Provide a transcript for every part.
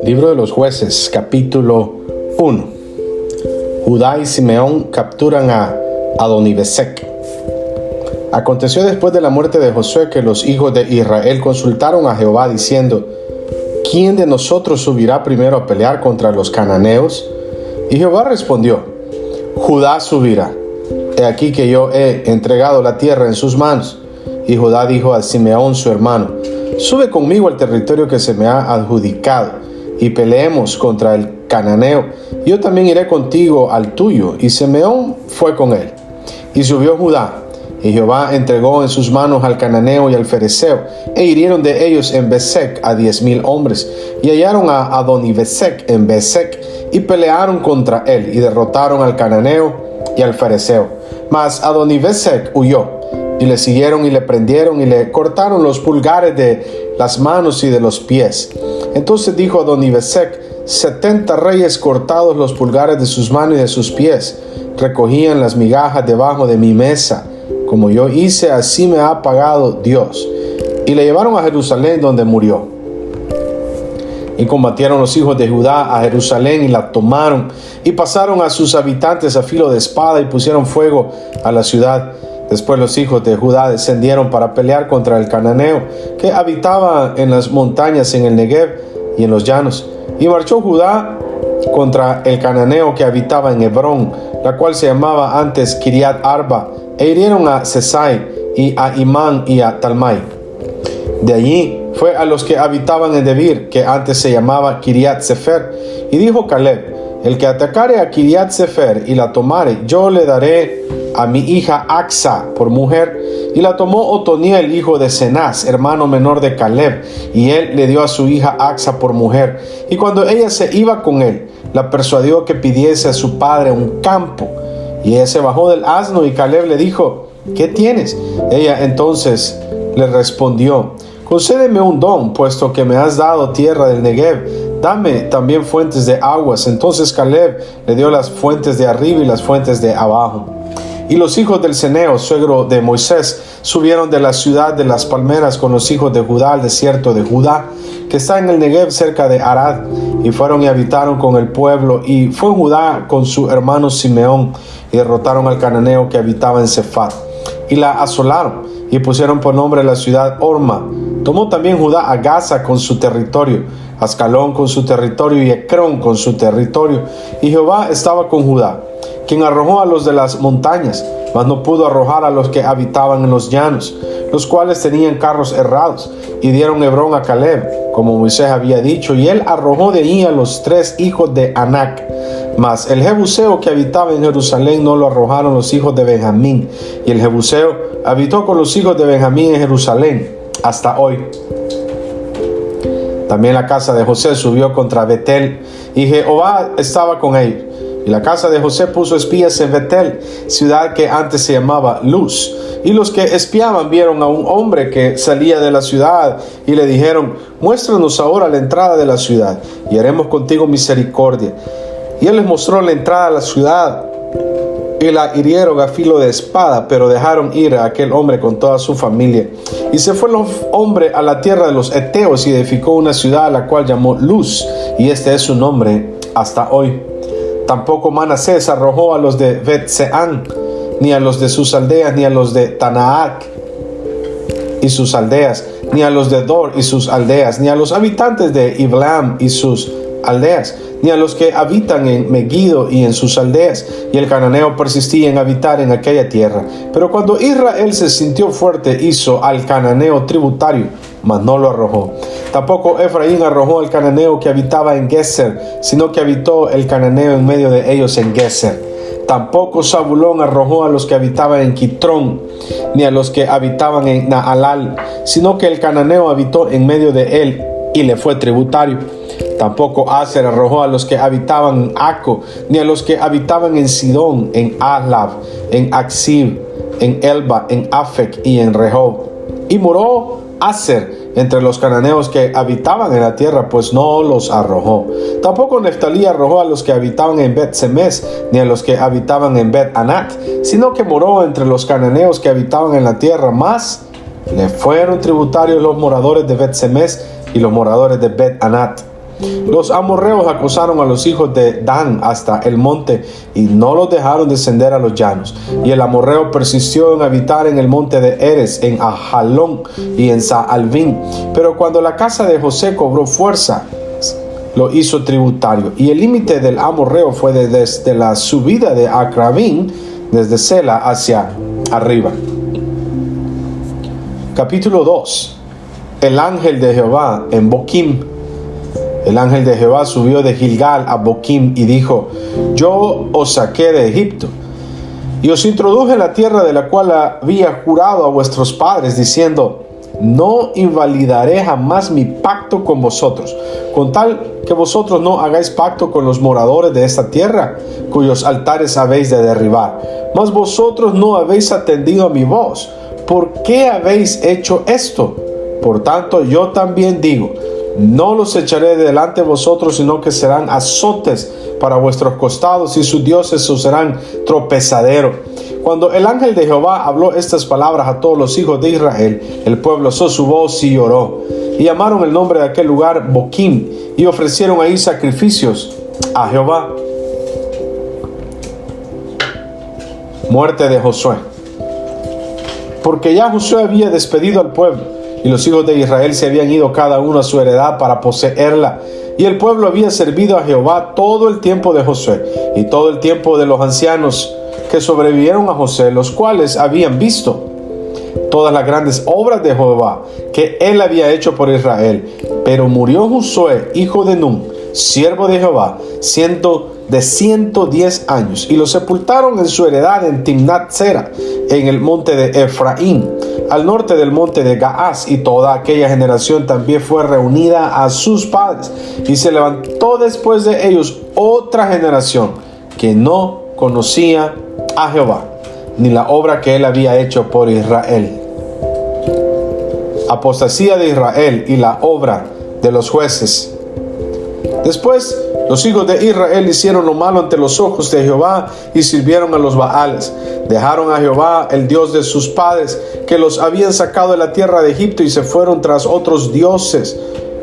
Libro de los Jueces, capítulo 1. Judá y Simeón capturan a Adonibesec. Aconteció después de la muerte de Josué que los hijos de Israel consultaron a Jehová diciendo: ¿quién de nosotros subirá primero a pelear contra los cananeos? Y Jehová respondió: Judá subirá. He aquí que yo he entregado la tierra en sus manos. Y Judá dijo a Simeón su hermano: sube conmigo al territorio que se me ha adjudicado, y peleemos contra el cananeo. Yo también iré contigo al tuyo. Y Simeón fue con él. Y subió Judá, y Jehová entregó en sus manos al cananeo y al fereceo, e hirieron de ellos en Besec a 10,000 hombres, y hallaron a Adonibesec en Besec, y pelearon contra él, y derrotaron al cananeo y al fereceo. Mas Adonibesec huyó, y le siguieron y le prendieron, y le cortaron los pulgares de las manos y de los pies. Entonces dijo Adonibesec: 70 reyes cortados los pulgares de sus manos y de sus pies recogían las migajas debajo de mi mesa. Como yo hice, así me ha pagado Dios. Y le llevaron a Jerusalén, donde murió. Y combatieron los hijos de Judá a Jerusalén y la tomaron, y pasaron a sus habitantes a filo de espada, y pusieron fuego a la ciudad. Después los hijos de Judá descendieron para pelear contra el cananeo, que habitaba en las montañas, en el Negev y en los llanos. Y marchó Judá contra el cananeo que habitaba en Hebrón, la cual se llamaba antes Kiriat Arba, e hirieron a Sesai, y a Imán, y a Talmai. De allí fue a los que habitaban en Debir, que antes se llamaba Kiriat Sefer. Y dijo Caleb: el que atacare a Kiriat Sefer y la tomare, yo le daré a mi hija Axa por mujer. Y la tomó Otoniel, hijo de Cenaz, hermano menor de Caleb, y él le dio a su hija Axa por mujer. Y cuando ella se iba con él, la persuadió que pidiese a su padre un campo. Y ella se bajó del asno, y Caleb le dijo: ¿qué tienes? Ella entonces le respondió: concédeme un don, puesto que me has dado tierra del Negev. Dame también fuentes de aguas. Entonces Caleb le dio las fuentes de arriba y las fuentes de abajo. Y los hijos del Ceneo, suegro de Moisés, subieron de la ciudad de las palmeras con los hijos de Judá al desierto de Judá, que está en el Negev cerca de Arad, y fueron y habitaron con el pueblo. Y fue Judá con su hermano Simeón, y derrotaron al cananeo que habitaba en Sefat, y la asolaron, y pusieron por nombre a la ciudad Orma. Tomó también Judá a Gaza con su territorio, Ascalón con su territorio, y Ecrón con su territorio. Y Jehová estaba con Judá, quien arrojó a los de las montañas, mas no pudo arrojar a los que habitaban en los llanos, los cuales tenían carros herrados. Y dieron Hebrón a Caleb, como Moisés había dicho, y él arrojó de allí a los 3 hijos de Anac. Mas el jebuseo que habitaba en Jerusalén no lo arrojaron los hijos de Benjamín, y el jebuseo habitó con los hijos de Benjamín en Jerusalén hasta hoy. También la casa de José subió contra Betel, y Jehová estaba con ellos. Y la casa de José puso espías en Betel, ciudad que antes se llamaba Luz. Y los que espiaban vieron a un hombre que salía de la ciudad, y le dijeron: muéstranos ahora la entrada de la ciudad, y haremos contigo misericordia. Y él les mostró la entrada a la ciudad, y la hirieron a filo de espada, pero dejaron ir a aquel hombre con toda su familia. Y se fue el hombre a la tierra de los Eteos, y edificó una ciudad a la cual llamó Luz, y este es su nombre hasta hoy. Tampoco Manasés arrojó a los de Bet-Seán, ni a los de sus aldeas, ni a los de Tanaac y sus aldeas, ni a los de Dor y sus aldeas, ni a los habitantes de Ibleam y sus aldeas, ni a los que habitan en Megiddo y en sus aldeas. Y el cananeo persistía en habitar en aquella tierra. Pero cuando Israel se sintió fuerte, hizo al cananeo tributario, mas no lo arrojó. Tampoco Efraín arrojó al cananeo que habitaba en Geser, sino que habitó el cananeo en medio de ellos en Geser. Tampoco Zabulón arrojó a los que habitaban en Quitrón, ni a los que habitaban en Naalal, sino que el cananeo habitó en medio de él y le fue tributario. Tampoco Aser arrojó a los que habitaban en Aco, ni a los que habitaban en Sidón, en Ahlab, en Aksib, en Elba, en Afec y en Rehob. Y moró Aser entre los cananeos que habitaban en la tierra, pues no los arrojó. Tampoco Neftalí arrojó a los que habitaban en Bet-Semes, ni a los que habitaban en Bet-Anat, sino que moró entre los cananeos que habitaban en la tierra. Mas le fueron tributarios los moradores de Bet-Semes y los moradores de Bet-Anat. Los amorreos acosaron a los hijos de Dan hasta el monte y no los dejaron descender a los llanos. Y el amorreo persistió en habitar en el monte de Eres, en Ajalón y en Saalbín. Pero cuando la casa de José cobró fuerza, lo hizo tributario. Y el límite del amorreo fue desde la subida de Acrabín, desde Sela hacia arriba. Capítulo 2. El ángel de Jehová en Boquim. El ángel de Jehová subió de Gilgal a Boquim y dijo: Yo os saqué de Egipto y os introduje en la tierra de la cual había jurado a vuestros padres, diciendo: No invalidaré jamás mi pacto con vosotros, con tal que vosotros no hagáis pacto con los moradores de esta tierra, cuyos altares habéis de derribar. Mas vosotros no habéis atendido a mi voz. ¿Por qué habéis hecho esto? Por tanto, yo también digo: no los echaré de delante de vosotros, sino que serán azotes para vuestros costados, y sus dioses os serán tropezadero. Cuando el ángel de Jehová habló estas palabras a todos los hijos de Israel, el pueblo alzó su voz y lloró, y llamaron el nombre de aquel lugar Boquim, y ofrecieron ahí sacrificios a Jehová. Muerte de Josué. Porque ya Josué había despedido al pueblo, y los hijos de Israel se habían ido cada uno a su heredad para poseerla. Y el pueblo había servido a Jehová todo el tiempo de Josué, y todo el tiempo de los ancianos que sobrevivieron a Josué, los cuales habían visto todas las grandes obras de Jehová que él había hecho por Israel. Pero murió Josué, hijo de Nun, siervo de Jehová, siendo de 110 años, y lo sepultaron en su heredad en Timnat Sera, en el monte de Efraín, al norte del monte de Gaás. Y toda aquella generación también fue reunida a sus padres, y se levantó después de ellos otra generación que no conocía a Jehová, ni la obra que él había hecho por Israel. Apostasía de Israel y la obra de los jueces. Después los hijos de Israel hicieron lo malo ante los ojos de Jehová y sirvieron a los Baales. Dejaron a Jehová, el Dios de sus padres, que los habían sacado de la tierra de Egipto, y se fueron tras otros dioses,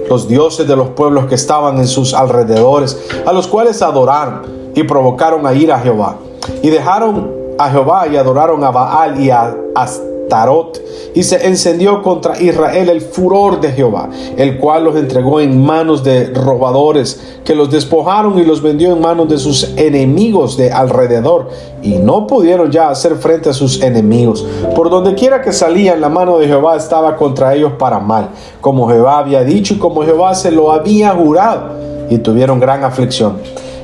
los dioses de los pueblos que estaban en sus alrededores, a los cuales adoraron y provocaron a ira a Jehová. Y dejaron a Jehová y adoraron a Baal y a Astarot, y se encendió contra Israel el furor de Jehová, el cual los entregó en manos de robadores, que los despojaron y los vendió en manos de sus enemigos de alrededor, y no pudieron ya hacer frente a sus enemigos. Por donde quiera que salían, la mano de Jehová estaba contra ellos para mal, como Jehová había dicho y como Jehová se lo había jurado, y tuvieron gran aflicción.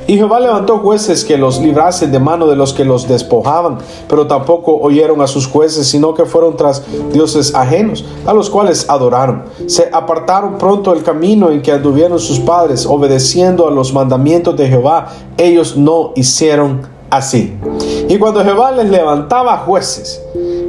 Y Jehová levantó jueces que los librasen de mano de los que los despojaban, pero tampoco oyeron a sus jueces, sino que fueron tras dioses ajenos, a los cuales adoraron. Se apartaron pronto del camino en que anduvieron sus padres, obedeciendo a los mandamientos de Jehová. Ellos no hicieron así. Y cuando Jehová les levantaba jueces,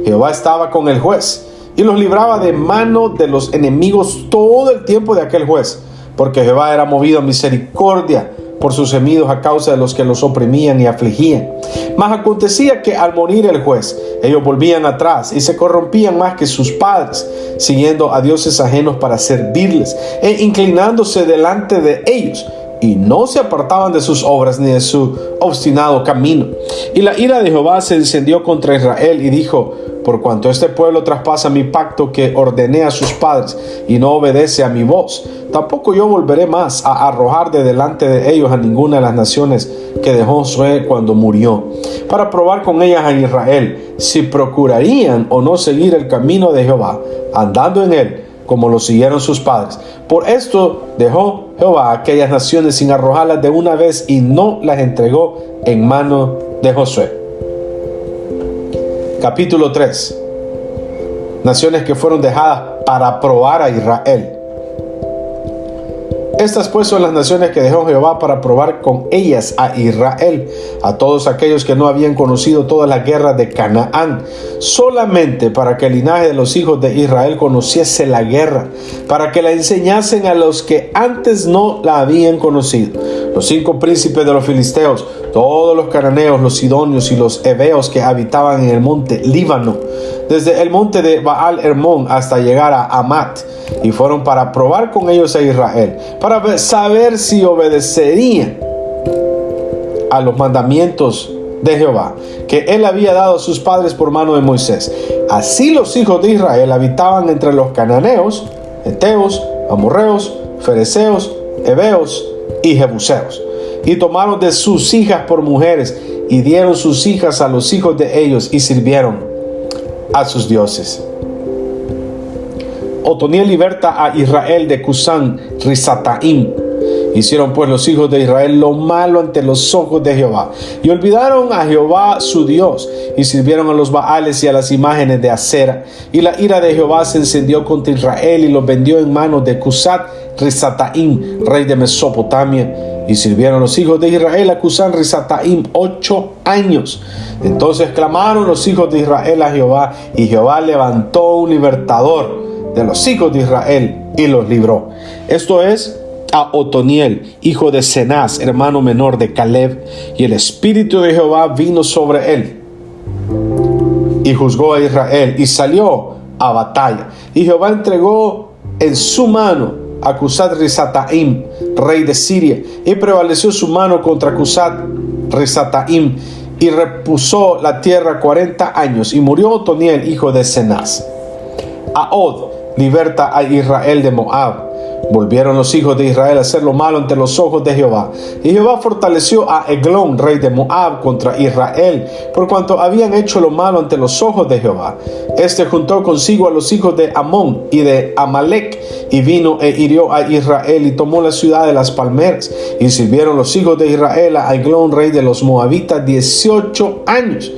Jehová estaba con el juez, y los libraba de mano de los enemigos todo el tiempo de aquel juez, porque Jehová era movido a misericordia por sus gemidos a causa de los que los oprimían y afligían. Mas acontecía que al morir el juez, ellos volvían atrás y se corrompían más que sus padres, siguiendo a dioses ajenos para servirles e inclinándose delante de ellos, y no se apartaban de sus obras ni de su obstinado camino. Y la ira de Jehová se encendió contra Israel, y dijo: por cuanto este pueblo traspasa mi pacto que ordené a sus padres y no obedece a mi voz, tampoco yo volveré más a arrojar de delante de ellos a ninguna de las naciones que dejó Josué cuando murió, para probar con ellas a Israel si procurarían o no seguir el camino de Jehová, andando en él como lo siguieron sus padres. Por esto dejó Jehová aquellas naciones sin arrojarlas de una vez, y no las entregó en mano de Josué. Capítulo 3. Naciones que fueron dejadas para probar a Israel. Estas pues son las naciones que dejó Jehová para probar con ellas a Israel, a todos aquellos que no habían conocido todas las guerras de Canaán, solamente para que el linaje de los hijos de Israel conociese la guerra, para que la enseñasen a los que antes no la habían conocido. Los 5 príncipes de los filisteos, todos los cananeos, los sidonios y los heveos que habitaban en el monte Líbano, desde el monte de Baal Hermón hasta llegar a Amat, y fueron para probar con ellos a Israel, para saber si obedecerían a los mandamientos de Jehová que él había dado a sus padres por mano de Moisés. Así los hijos de Israel habitaban entre los cananeos, heteos, amorreos, fereceos, heveos y jebuseos, y tomaron de sus hijas por mujeres y dieron sus hijas a los hijos de ellos y sirvieron a sus dioses. Otoniel liberta a Israel de Cusán Risataim. Hicieron pues los hijos de Israel lo malo ante los ojos de Jehová, y olvidaron a Jehová su Dios, y sirvieron a los Baales y a las imágenes de acera. Y la ira de Jehová se encendió contra Israel, y los vendió en manos de Cusán Risataim, rey de Mesopotamia. Y sirvieron los hijos de Israel a Cusán Risataim 8 años. Entonces clamaron los hijos de Israel a Jehová, y Jehová levantó un libertador de los hijos de Israel y los libró. Esto es, a Otoniel, hijo de Cenaz, hermano menor de Caleb, y el espíritu de Jehová vino sobre él, y juzgó a Israel, y salió a batalla. Y Jehová entregó en su mano a Cusán Risataim, rey de Siria, y prevaleció su mano contra Cusán Risataim, y repuso la tierra 40 años, y murió Otoniel, hijo de Cenaz. Ahod liberta a Israel de Moab. Volvieron los hijos de Israel a hacer lo malo ante los ojos de Jehová. Y Jehová fortaleció a Eglón, rey de Moab, contra Israel, por cuanto habían hecho lo malo ante los ojos de Jehová. Este juntó consigo a los hijos de Amón y de Amalek, y vino e hirió a Israel, y tomó la ciudad de las palmeras. Y sirvieron los hijos de Israel a Eglón, rey de los Moabitas, 18 años.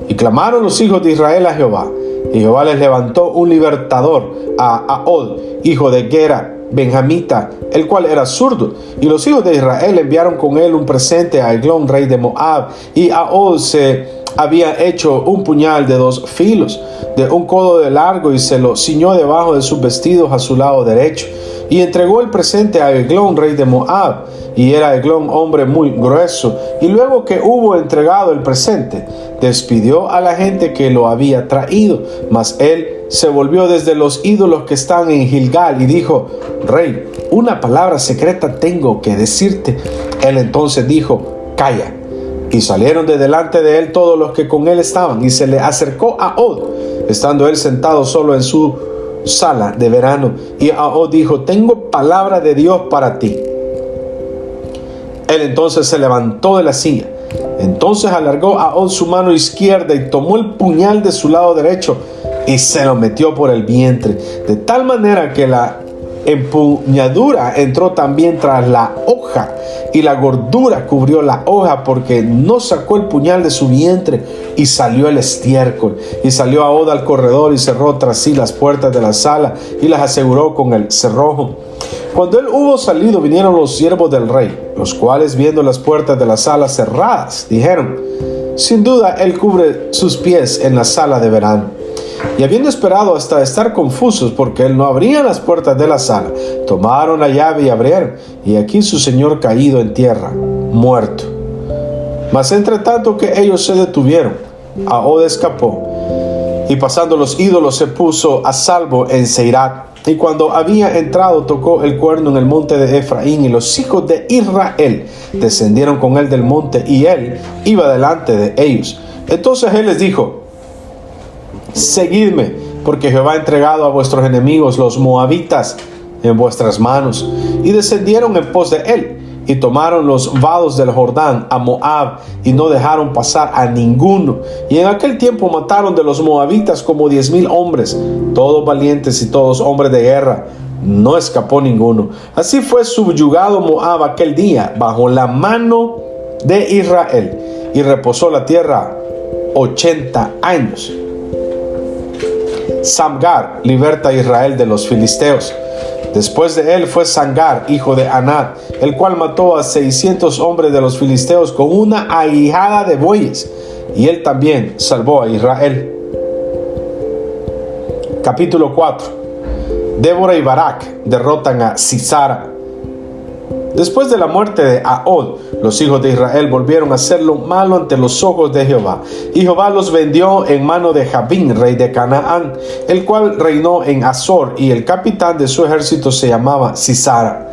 Y clamaron los hijos de Israel a Jehová. Y Jehová les levantó un libertador, a Ahod, hijo de Gera, benjamita, el cual era zurdo. Y los hijos de Israel enviaron con él un presente a Eglón, rey de Moab. Y Ahod se había hecho un puñal de 2 filos, de un codo de largo, y se lo ciñó debajo de sus vestidos a su lado derecho. Y entregó el presente a Eglón, rey de Moab. Y era Eglón hombre muy grueso. Y luego que hubo entregado el presente, despidió a la gente que lo había traído. Mas él se volvió desde los ídolos que están en Gilgal y dijo: Rey, una palabra secreta tengo que decirte. Él entonces dijo: Calla. Y salieron de delante de él todos los que con él estaban, y se le acercó a Ahod, estando él sentado solo en su sala de verano. Y Ahod dijo: Tengo palabra de Dios para ti. Él entonces se levantó de la silla. Entonces alargó Ahod su mano izquierda y tomó el puñal de su lado derecho y se lo metió por el vientre, de tal manera que la empuñadura entró también tras la hoja, y la gordura cubrió la hoja, porque no sacó el puñal de su vientre, y salió el estiércol. Y salió Ahod al corredor y cerró tras sí las puertas de la sala y las aseguró con el cerrojo. Cuando él hubo salido, vinieron los siervos del rey, los cuales, viendo las puertas de la sala cerradas, dijeron: Sin duda él cubre sus pies en la sala de verano. Y habiendo esperado hasta estar confusos, porque él no abría las puertas de la sala, tomaron la llave y abrieron, y aquí su señor caído en tierra, muerto. Mas entre tanto que ellos se detuvieron, Ahod escapó, y pasando los ídolos se puso a salvo en Seirat. Y cuando había entrado, tocó el cuerno en el monte de Efraín, y los hijos de Israel descendieron con él del monte, y él iba delante de ellos. Entonces él les dijo: Seguidme, porque Jehová ha entregado a vuestros enemigos, los moabitas, en vuestras manos. Y descendieron en pos de él, y tomaron los vados del Jordán a Moab, y no dejaron pasar a ninguno. Y en aquel tiempo mataron de los moabitas como 10,000 hombres, todos valientes y todos hombres de guerra. No escapó ninguno. Así fue subyugado Moab aquel día bajo la mano de Israel, y reposó la tierra 80 años. Samgar liberta a Israel de los filisteos. Después de él fue Sangar, hijo de Anat, el cual mató a 600 hombres de los filisteos con una aguijada de bueyes, y él también salvó a Israel. Capítulo 4. Débora y Barak derrotan a Sisara. Después de la muerte de Ahod, los hijos de Israel volvieron a hacer lo malo ante los ojos de Jehová. Y Jehová los vendió en mano de Jabín, rey de Canaán, el cual reinó en Azor, y el capitán de su ejército se llamaba Sisara.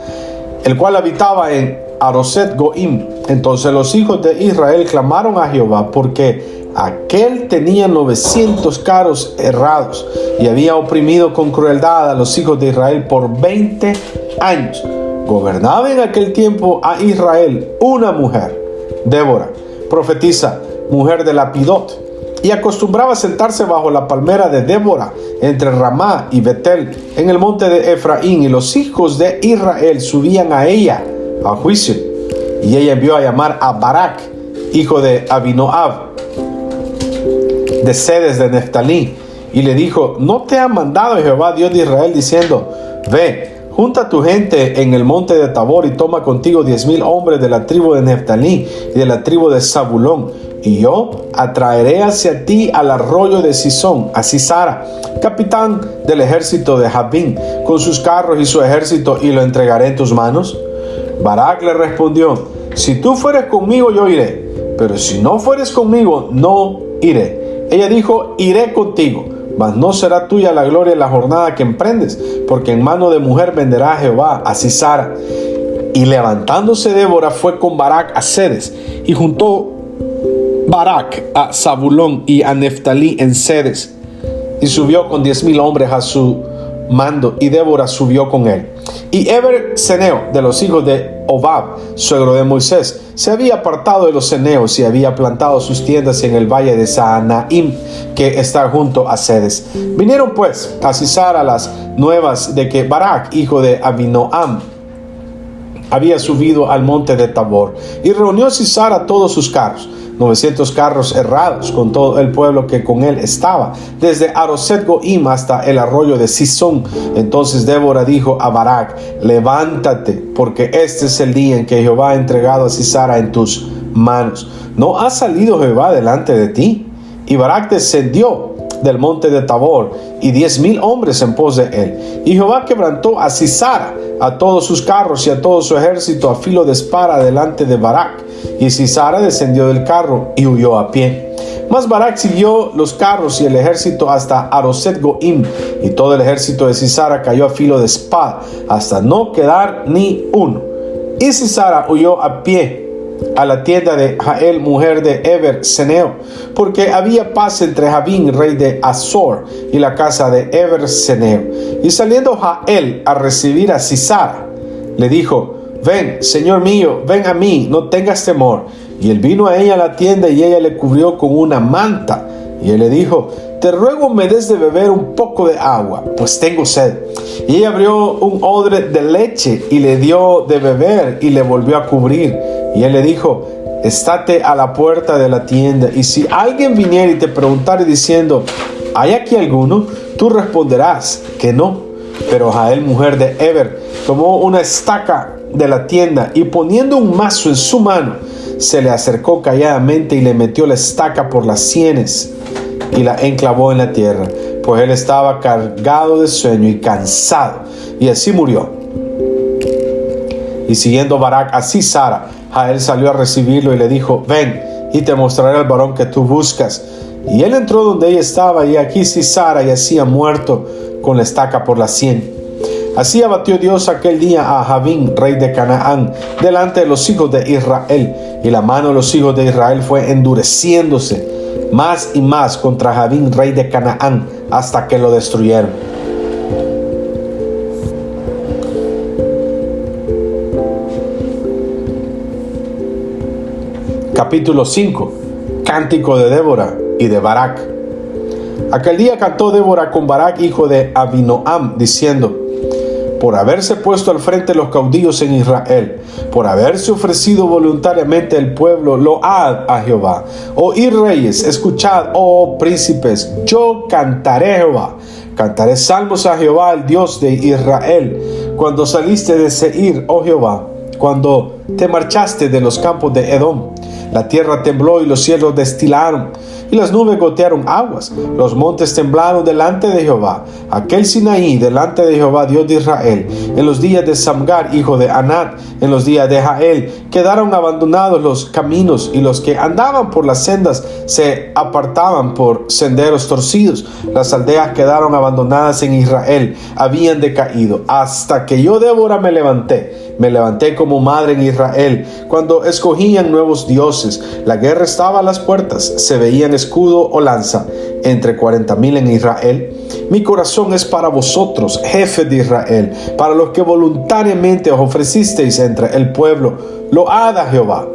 el cual habitaba en Aroset Goim. Entonces los hijos de Israel clamaron a Jehová, porque aquel tenía 900 carros herrados y había oprimido con crueldad a los hijos de Israel por 20 años. Gobernaba en aquel tiempo a Israel una mujer, Débora, profetisa, mujer de Lapidot, y acostumbraba sentarse bajo la palmera de Débora entre Ramá y Betel en el monte de Efraín, y los hijos de Israel subían a ella a juicio. Y ella envió a llamar a Barak, hijo de Abinoab, de Sedes de Neftalí, y le dijo: ¿no te ha mandado Jehová, Dios de Israel, diciendo: ve, junta a tu gente en el monte de Tabor y toma contigo 10,000 hombres de la tribu de Neftalí y de la tribu de Zabulón, y yo atraeré hacia ti al arroyo de Sisón, a Sisara, capitán del ejército de Jabín, con sus carros y su ejército, y lo entregaré en tus manos? Barak le respondió: si tú fueres conmigo, yo iré, pero si no fueres conmigo, no iré. Ella dijo: iré contigo, mas no será tuya la gloria en la jornada que emprendes, porque en mano de mujer venderá a Jehová a Sisara. Y levantándose Débora fue con Barak a Sedes, y juntó Barak a Zabulón y a Neftalí en Sedes, y subió con 10,000 hombres a su mando, y Débora subió con él. Y Eber-Seneo, de los hijos de Obab, suegro de Moisés, se había apartado de los ceneos y había plantado sus tiendas en el valle de Saanaim, que está junto a Sedes. Vinieron pues a Sisara las nuevas de que Barak, hijo de Abinoam, había subido al monte de Tabor, y reunió Sisara todos sus carros, 900 carros herrados, con todo el pueblo que con él estaba, desde Aroset Goim hasta el arroyo de Sisón. Entonces Débora dijo a Barak: levántate, porque este es el día en que Jehová ha entregado a Sisara en tus manos. ¿No ha salido Jehová delante de ti? Y Barak descendió del monte de Tabor, y 10,000 hombres en pos de él. Y Jehová quebrantó a Sisara, a todos sus carros y a todo su ejército a filo de espada delante de Barak. Y Sisara descendió del carro y huyó a pie. Mas Barak siguió los carros y el ejército hasta Aroset Goim, y todo el ejército de Sisara cayó a filo de espada, hasta no quedar ni uno. Y Sisara huyó a pie a la tienda de Jael, mujer de Eber-Seneo, porque había paz entre Jabín, rey de Azor, y la casa de Eber-Seneo. Y saliendo Jael a recibir a Sisara, le dijo: ven, señor mío, ven a mí, no tengas temor. Y él vino a ella a la tienda, y ella le cubrió con una manta. Y él le dijo: te ruego me des de beber un poco de agua, pues tengo sed. Y ella abrió un odre de leche y le dio de beber, y le volvió a cubrir. Y él le dijo: estate a la puerta de la tienda, y si alguien viniera y te preguntare diciendo: ¿hay aquí alguno?, tú responderás que no. Pero Jael, mujer de Eber, tomó una estaca de la tienda, y poniendo un mazo en su mano, se le acercó calladamente y le metió la estaca por las sienes y la enclavó en la tierra, pues él estaba cargado de sueño y cansado, y así murió. Y siguiendo Barak a Sisara, Jael salió a recibirlo y le dijo: ven, y te mostraré al varón que tú buscas. Y él entró donde ella estaba, y aquí Sisara yacía muerto con la estaca por la sien. Así abatió Dios aquel día a Jabín, rey de Canaán, delante de los hijos de Israel, y la mano de los hijos de Israel fue endureciéndose más y más contra Jabín, rey de Canaán, hasta que lo destruyeron. Capítulo 5. Cántico de Débora y de Barak. Aquel día cantó Débora con Barak, hijo de Abinoam, diciendo: por haberse puesto al frente los caudillos en Israel, por haberse ofrecido voluntariamente el pueblo, load a Jehová. Oíd reyes, escuchad, oh príncipes, yo cantaré a Jehová. Cantaré salmos a Jehová, el Dios de Israel. Cuando saliste de Seir, oh Jehová, cuando te marchaste de los campos de Edom, la tierra tembló y los cielos destilaron, y las nubes gotearon aguas. Los montes temblaron delante de Jehová, aquel Sinaí delante de Jehová, Dios de Israel. En los días de Samgar, hijo de Anat, en los días de Jael, quedaron abandonados los caminos, y los que andaban por las sendas se apartaban por senderos torcidos. Las aldeas quedaron abandonadas en Israel, habían decaído, hasta que yo, Débora, me levanté Me levanté como madre en Israel, cuando escogían nuevos dioses. La guerra estaba a las puertas, se veían escudo o lanza entre 40,000 en Israel. Mi corazón es para vosotros, jefes de Israel, para los que voluntariamente os ofrecisteis entre el pueblo. Load a Jehová.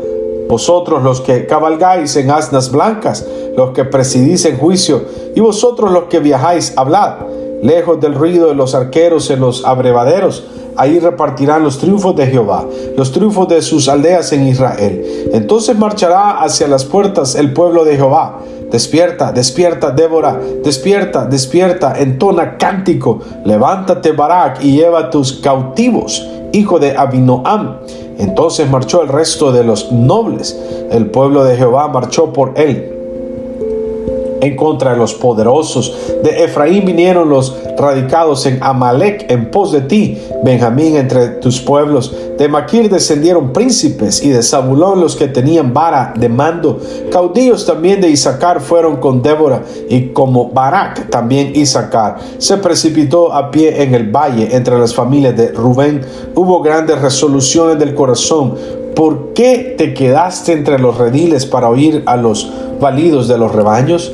Vosotros los que cabalgáis en asnas blancas, los que presidís en juicio, y vosotros los que viajáis, hablad. Lejos del ruido de los arqueros en los abrevaderos, ahí repartirán los triunfos de Jehová, los triunfos de sus aldeas en Israel. Entonces marchará hacia las puertas el pueblo de Jehová. Despierta, despierta, Débora, despierta, despierta, entona cántico. Levántate, Barak, y lleva tus cautivos, hijo de Abinoam. Entonces marchó el resto de los nobles. El pueblo de Jehová marchó por él. En contra de los poderosos de Efraín vinieron los radicados en Amalec en pos de ti, Benjamín, entre tus pueblos. De Maquir descendieron príncipes, y de Zabulón los que tenían vara de mando. Caudillos también de Isaacar fueron con Débora, y como Barak también Isaacar se precipitó a pie en el valle. Entre las familias de Rubén hubo grandes resoluciones del corazón. ¿Por qué te quedaste entre los rediles para oír a los balidos de los rebaños?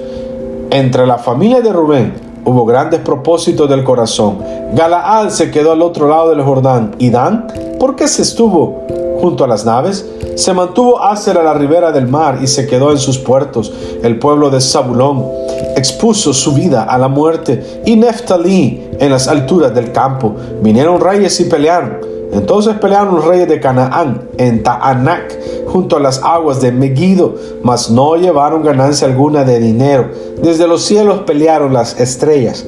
Entre la familia de Rubén hubo grandes propósitos del corazón. Galaad se quedó al otro lado del Jordán. ¿Y Dan? ¿Por qué se estuvo junto a las naves? Se mantuvo Aser a la ribera del mar y se quedó en sus puertos. El pueblo de Zabulón expuso su vida a la muerte, y Neftalí en las alturas del campo. Vinieron reyes y pelearon. Entonces pelearon los reyes de Canaán en Taanac, junto a las aguas de Megiddo, mas no llevaron ganancia alguna de dinero. Desde los cielos pelearon las estrellas.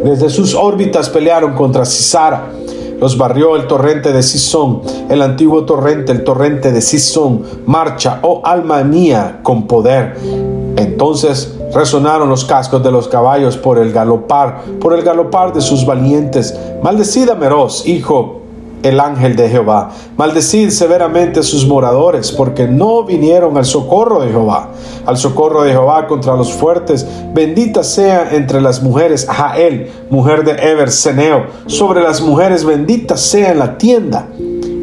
Desde sus órbitas pelearon contra Sisara. Los barrió el torrente de Sison, el antiguo torrente, el torrente de Sison. Marcha, oh alma mía, con poder. Entonces resonaron los cascos de los caballos por el galopar de sus valientes. Maldecid a Meroz, hijo el ángel de Jehová. Maldecid severamente a sus moradores, porque no vinieron al socorro de Jehová. Al socorro de Jehová contra los fuertes. Bendita sea entre las mujeres Jael, mujer de Eber Seneo. Sobre las mujeres bendita sea en la tienda.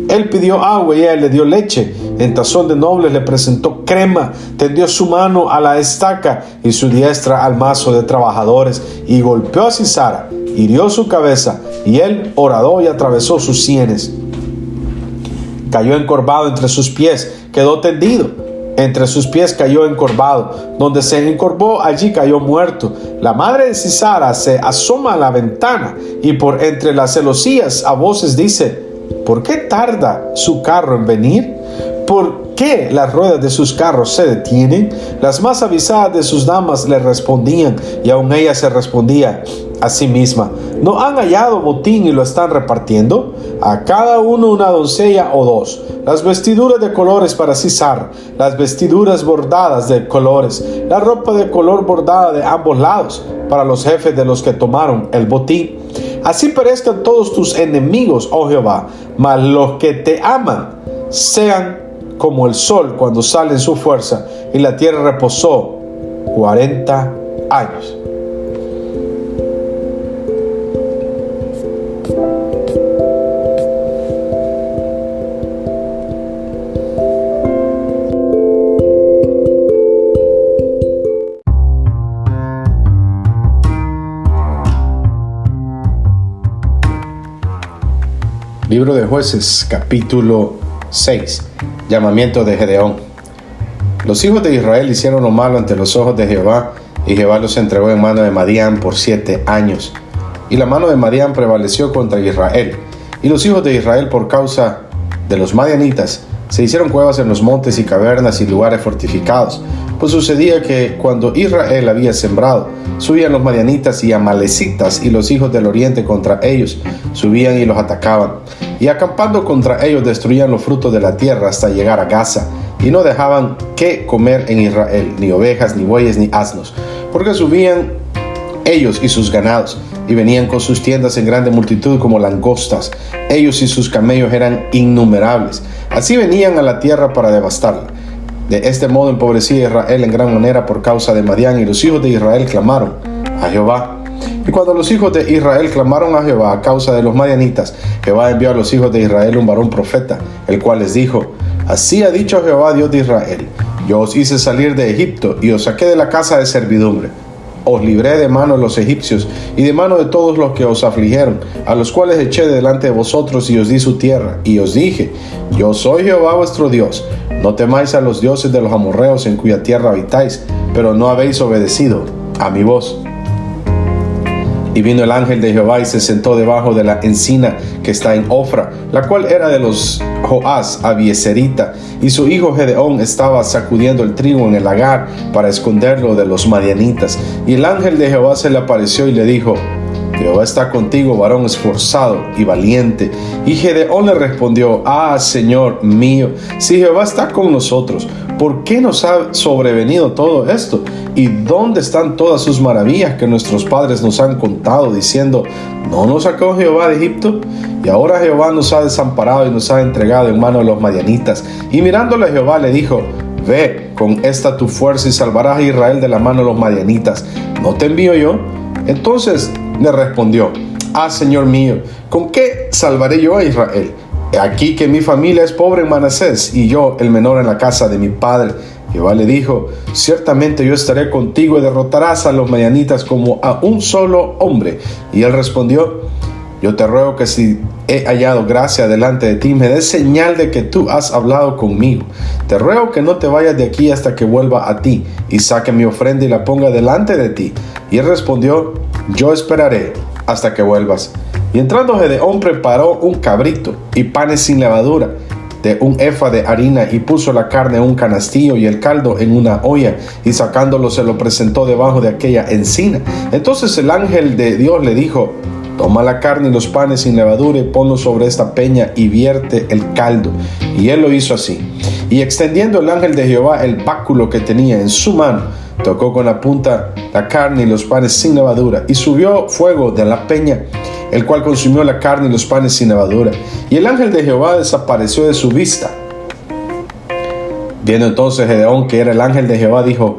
Él pidió agua y ella le dio leche. En tazón de nobles le presentó crema. Tendió su mano a la estaca y su diestra al mazo de trabajadores. Y golpeó a Sisara, hirió su cabeza, y él horadó y atravesó sus sienes. Cayó encorvado entre sus pies, quedó tendido. Entre sus pies cayó encorvado. Donde se encorvó, allí cayó muerto. La madre de Sisara se asoma a la ventana y por entre las celosías a voces dice: ¿por qué tarda su carro en venir? ¿Por qué las ruedas de sus carros se detienen? Las más avisadas de sus damas le respondían, y aún ella se respondía a sí misma: ¿no han hallado botín y lo están repartiendo? A cada uno una doncella o dos. Las vestiduras de colores para Sisar, las vestiduras bordadas de colores, la ropa de color bordada de ambos lados, para los jefes de los que tomaron el botín. Así perezcan todos tus enemigos, oh Jehová, mas los que te aman sean como el sol cuando sale en su fuerza. Y la tierra reposó 40 años. Libro de Jueces, capítulo 6. Llamamiento de Gedeón. Los hijos de Israel hicieron lo malo ante los ojos de Jehová, y Jehová los entregó en mano de Madián por 7 años. Y la mano de Madián prevaleció contra Israel. Y los hijos de Israel, por causa de los madianitas, se hicieron cuevas en los montes y cavernas y lugares fortificados. Pues sucedía que cuando Israel había sembrado, subían los madianitas y amalecitas y los hijos del oriente contra ellos, subían y los atacaban. Y acampando contra ellos destruían los frutos de la tierra hasta llegar a Gaza, y no dejaban que comer en Israel, ni ovejas, ni bueyes, ni asnos, porque subían ellos y sus ganados, y venían con sus tiendas en grande multitud como langostas. Ellos y sus camellos eran innumerables. Así venían a la tierra para devastarla. De este modo empobrecía Israel en gran manera por causa de Madián, y los hijos de Israel clamaron a Jehová. Y cuando los hijos de Israel clamaron a Jehová a causa de los madianitas, Jehová envió a los hijos de Israel un varón profeta, el cual les dijo: Así ha dicho Jehová, Dios de Israel: Yo os hice salir de Egipto y os saqué de la casa de servidumbre. Os libré de mano de los egipcios y de mano de todos los que os afligieron, a los cuales eché delante de vosotros y os di su tierra. Y os dije: Yo soy Jehová vuestro Dios. No temáis a los dioses de los amorreos en cuya tierra habitáis, pero no habéis obedecido a mi voz. Y vino el ángel de Jehová y se sentó debajo de la encina que está en Ofra, la cual era de los Joás Abieserita, y su hijo Gedeón estaba sacudiendo el trigo en el lagar para esconderlo de los madianitas. Y el ángel de Jehová se le apareció y le dijo: Jehová está contigo, varón esforzado y valiente. Y Gedeón le respondió: Señor mío, si Jehová está con nosotros, ¿por qué nos ha sobrevenido todo esto? ¿Y dónde están todas sus maravillas que nuestros padres nos han contado, diciendo: ¿No nos sacó Jehová de Egipto? Y ahora Jehová nos ha desamparado y nos ha entregado en mano de los madianitas. Y mirándole Jehová le dijo: Ve con esta tu fuerza y salvarás a Israel de la mano de los madianitas. ¿No te envío yo? Entonces le respondió: Señor mío, ¿con qué salvaré yo a Israel? Aquí que mi familia es pobre en Manasés, y yo el menor en la casa de mi padre. Jehová le dijo: Ciertamente yo estaré contigo y derrotarás a los madianitas como a un solo hombre. Y él respondió: Yo te ruego que si he hallado gracia delante de ti, me des señal de que tú has hablado conmigo. Te ruego que no te vayas de aquí hasta que vuelva a ti, y saque mi ofrenda y la ponga delante de ti. Y él respondió: Yo esperaré hasta que vuelvas. Y entrando Gedeón preparó un cabrito y panes sin levadura de un efa de harina, y puso la carne en un canastillo y el caldo en una olla, y sacándolo se lo presentó debajo de aquella encina. Entonces el ángel de Dios le dijo: Toma la carne y los panes sin levadura y ponlo sobre esta peña y vierte el caldo. Y él lo hizo así. Y extendiendo el ángel de Jehová el báculo que tenía en su mano, tocó con la punta la carne y los panes sin levadura, y subió fuego de la peña, el cual consumió la carne y los panes sin levadura. Y el ángel de Jehová desapareció de su vista. Viendo entonces Gedeón que era el ángel de Jehová, dijo: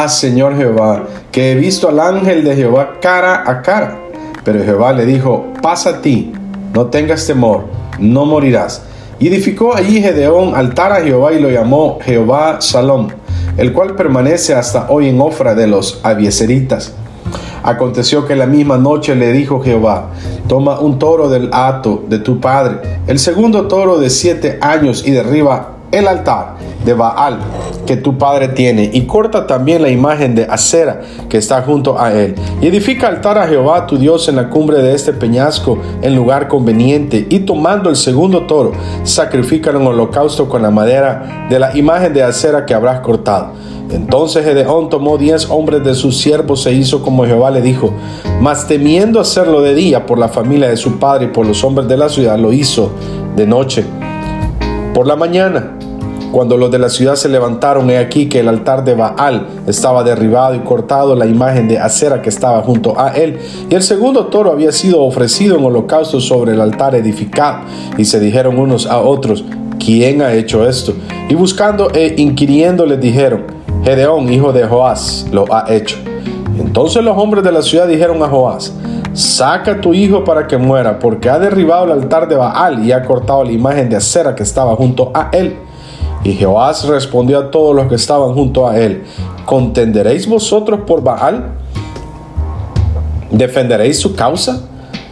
Señor Jehová, que he visto al ángel de Jehová cara a cara. Pero Jehová le dijo: Pasa a ti, no tengas temor, no morirás. Y edificó allí Gedeón altar a Jehová y lo llamó Jehová Salom, el cual permanece hasta hoy en Ofra de los Abieseritas. Aconteció que la misma noche le dijo Jehová: Toma un toro del hato de tu padre, el segundo toro de 7 años, y derriba el altar de Baal que tu padre tiene, y corta también la imagen de Acera que está junto a él, y edifica altar a Jehová tu Dios en la cumbre de este peñasco en lugar conveniente, y tomando el segundo toro, sacrifícalo en holocausto con la madera de la imagen de Acera que habrás cortado. Entonces Gedeón tomó 10 hombres de sus siervos e hizo como Jehová le dijo, mas temiendo hacerlo de día por la familia de su padre y por los hombres de la ciudad, lo hizo de noche. Por la mañana, cuando los de la ciudad se levantaron, he aquí que el altar de Baal estaba derribado y cortado la imagen de Acera que estaba junto a él, y el segundo toro había sido ofrecido en holocausto sobre el altar edificado. Y se dijeron unos a otros, ¿quién ha hecho esto? Y buscando e inquiriendo les dijeron, Gedeón, hijo de Joás, lo ha hecho. Entonces los hombres de la ciudad dijeron a Joás, saca a tu hijo para que muera, porque ha derribado el altar de Baal y ha cortado la imagen de Acera que estaba junto a él. Y Joás respondió a todos los que estaban junto a él, ¿contenderéis vosotros por Baal? ¿Defenderéis su causa?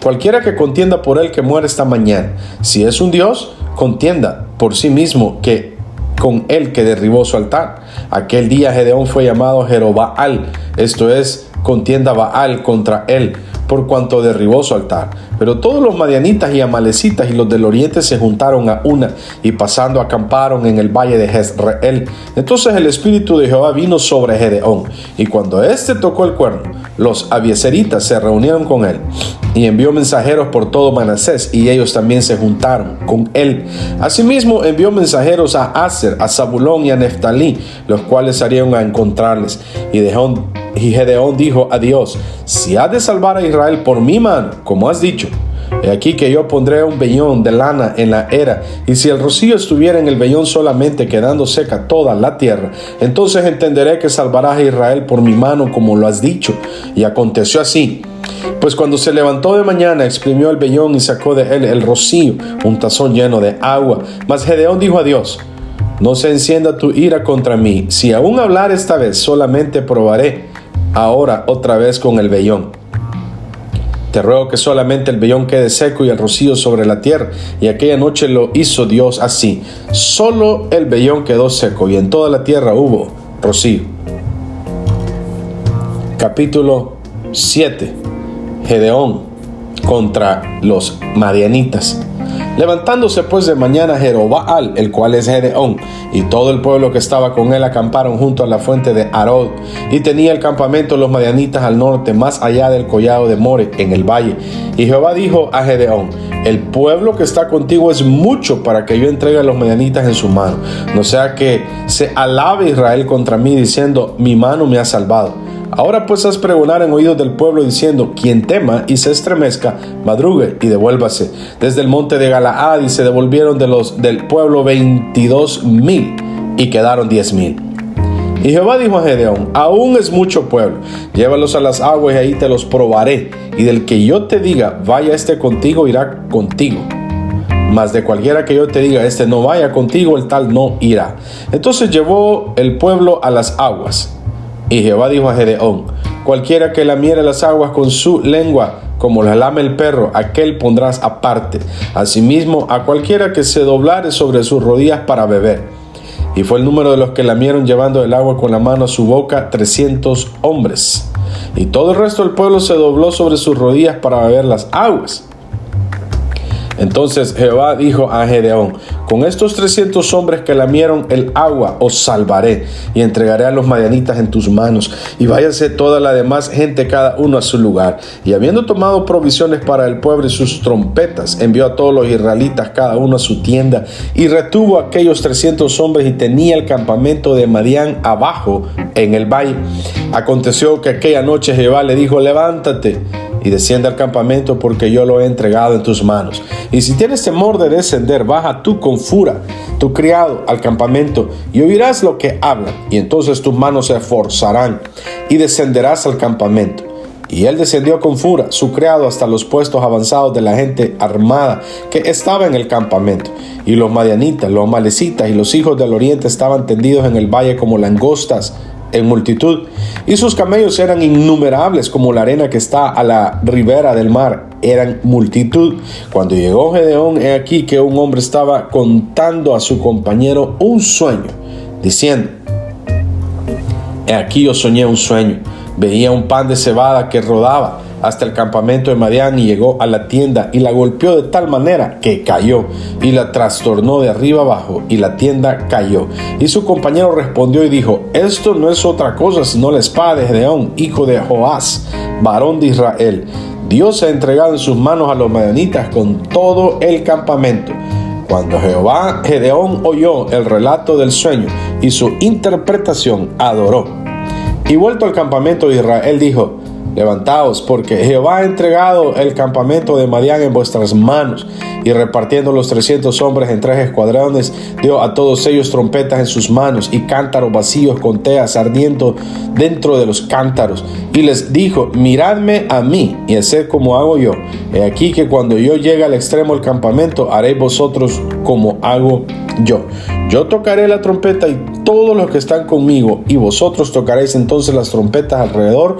Cualquiera que contienda por él que muera esta mañana. Si es un Dios, contienda por sí mismo que con él que derribó su altar. Aquel día Gedeón fue llamado Jerobaal, esto es, contienda Baal contra él, por cuanto derribó su altar. Pero todos los madianitas y amalecitas y los del oriente se juntaron a una, y pasando acamparon en el valle de Jezreel. Entonces el espíritu de Jehová vino sobre Gedeón, y cuando éste tocó el cuerno, los abieseritas se reunieron con él, y envió mensajeros por todo Manasés, y ellos también se juntaron con él. Asimismo envió mensajeros a Aser, a Zabulón y a Neftalí, los cuales salieron a encontrarles. Y Gedeón dijo a Dios, si has de salvar a Israel por mi mano, como has dicho, he aquí que yo pondré un vellón de lana en la era, y si el rocío estuviera en el vellón solamente, quedando seca toda la tierra, entonces entenderé que salvarás a Israel por mi mano, como lo has dicho. Y aconteció así, Pues cuando se levantó de mañana, exprimió el vellón y sacó de él el rocío, un tazón lleno de agua. Mas Gedeón dijo a Dios: no se encienda tu ira contra mí. Si aún hablar esta vez, solamente probaré ahora otra vez con el vellón. Te ruego que solamente el vellón quede seco y el rocío sobre la tierra. Y aquella noche lo hizo Dios así. Solo el vellón quedó seco y en toda la tierra hubo rocío. Capítulo 7. Gedeón contra los madianitas. Levantándose pues de mañana Jerobbaal, el cual es Gedeón, y todo el pueblo que estaba con él acamparon junto a la fuente de Arod, y tenía el campamento los madianitas al norte, más allá del collado de More, en el valle. Y Jehová dijo a Gedeón: el pueblo que está contigo es mucho para que yo entregue a los madianitas en su mano, no sea que se alabe Israel contra mí diciendo: mi mano me ha salvado. Ahora pues haz pregonar en oídos del pueblo diciendo: quien tema y se estremezca, madrugue y devuélvase. Desde el monte de Galaad, y se devolvieron del pueblo 22,000 y quedaron 10,000. Y Jehová dijo a Gedeón: aún es mucho pueblo, llévalos a las aguas y ahí te los probaré. Y del que yo te diga: vaya este contigo, irá contigo. Mas de cualquiera que yo te diga: este no vaya contigo, el tal no irá. Entonces llevó el pueblo a las aguas. Y Jehová dijo a Gedeón: cualquiera que lamiere las aguas con su lengua, como las lame el perro, aquel pondrás aparte. Asimismo, a cualquiera que se doblare sobre sus rodillas para beber. Y fue el número de los que lamieron llevando el agua con la mano a su boca, 300 hombres. Y todo el resto del pueblo se dobló sobre sus rodillas para beber las aguas. Entonces Jehová dijo a Gedeón: con estos 300 hombres que lamieron el agua os salvaré, y entregaré a los madianitas en tus manos, y váyase toda la demás gente cada uno a su lugar. Y habiendo tomado provisiones para el pueblo y sus trompetas, envió a todos los israelitas cada uno a su tienda, y retuvo a aquellos 300 hombres, y tenía el campamento de Madián abajo en el valle. Aconteció que aquella noche Jehová le dijo: levántate y desciende al campamento, porque yo lo he entregado en tus manos. Y si tienes temor de descender, baja tú con Fura, tu criado, al campamento, y oirás lo que hablan, y entonces tus manos se esforzarán, y descenderás al campamento. Y él descendió con Fura, su criado, hasta los puestos avanzados de la gente armada que estaba en el campamento. Y los madianitas, los amalecitas y los hijos del oriente estaban tendidos en el valle como langostas en multitud, y sus camellos eran innumerables como la arena que está a la ribera del mar, eran multitud. Cuando llegó Gedeón, he aquí que un hombre estaba contando a su compañero un sueño, diciendo: he aquí yo soñé un sueño, veía un pan de cebada que rodaba hasta el campamento de Madián, y llegó a la tienda y la golpeó de tal manera que cayó, y la trastornó de arriba abajo, y la tienda cayó. Y su compañero respondió y dijo: esto no es otra cosa sino la espada de Gedeón, hijo de Joás, varón de Israel. Dios ha entregado en sus manos a los madianitas con todo el campamento. Cuando Gedeón oyó el relato del sueño y su interpretación, adoró. Y vuelto al campamento de Israel, dijo: levantaos, porque Jehová ha entregado el campamento de Madián en vuestras manos. Y repartiendo los 300 hombres en 3 escuadrones, dio a todos ellos trompetas en sus manos y cántaros vacíos con teas ardiendo dentro de los cántaros. Y les dijo: miradme a mí y haced como hago yo. He aquí que cuando yo llegue al extremo del campamento, haréis vosotros como hago yo. Yo tocaré la trompeta y todos los que están conmigo, y vosotros tocaréis entonces las trompetas alrededor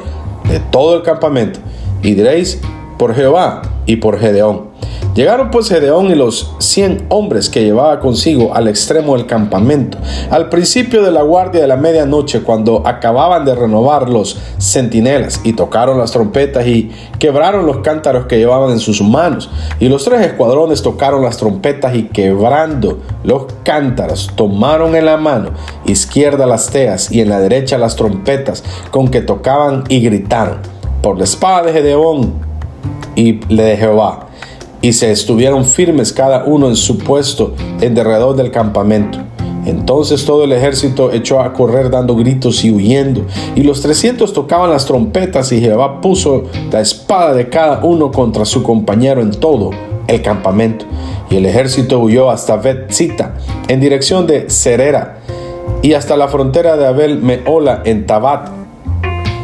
de todo el campamento, y diréis: por Jehová y por Gedeón. Llegaron pues Gedeón y los 100 hombres que llevaba consigo al extremo del campamento, al principio de la guardia de la medianoche, cuando acababan de renovar los centinelas, y tocaron las trompetas y quebraron los cántaros que llevaban en sus manos. Y los 3 escuadrones tocaron las trompetas, y quebrando los cántaros, tomaron en la mano izquierda las teas y en la derecha las trompetas con que tocaban, y gritaron: por la espada de Gedeón y de Jehová. Y se estuvieron firmes cada uno en su puesto en derredor del campamento. Entonces todo el ejército echó a correr dando gritos y huyendo, y los 300 tocaban las trompetas, y Jehová puso la espada de cada uno contra su compañero en todo el campamento. Y el ejército huyó hasta Bet-Sita en dirección de Serera, y hasta la frontera de Abel Mehola en Tabat.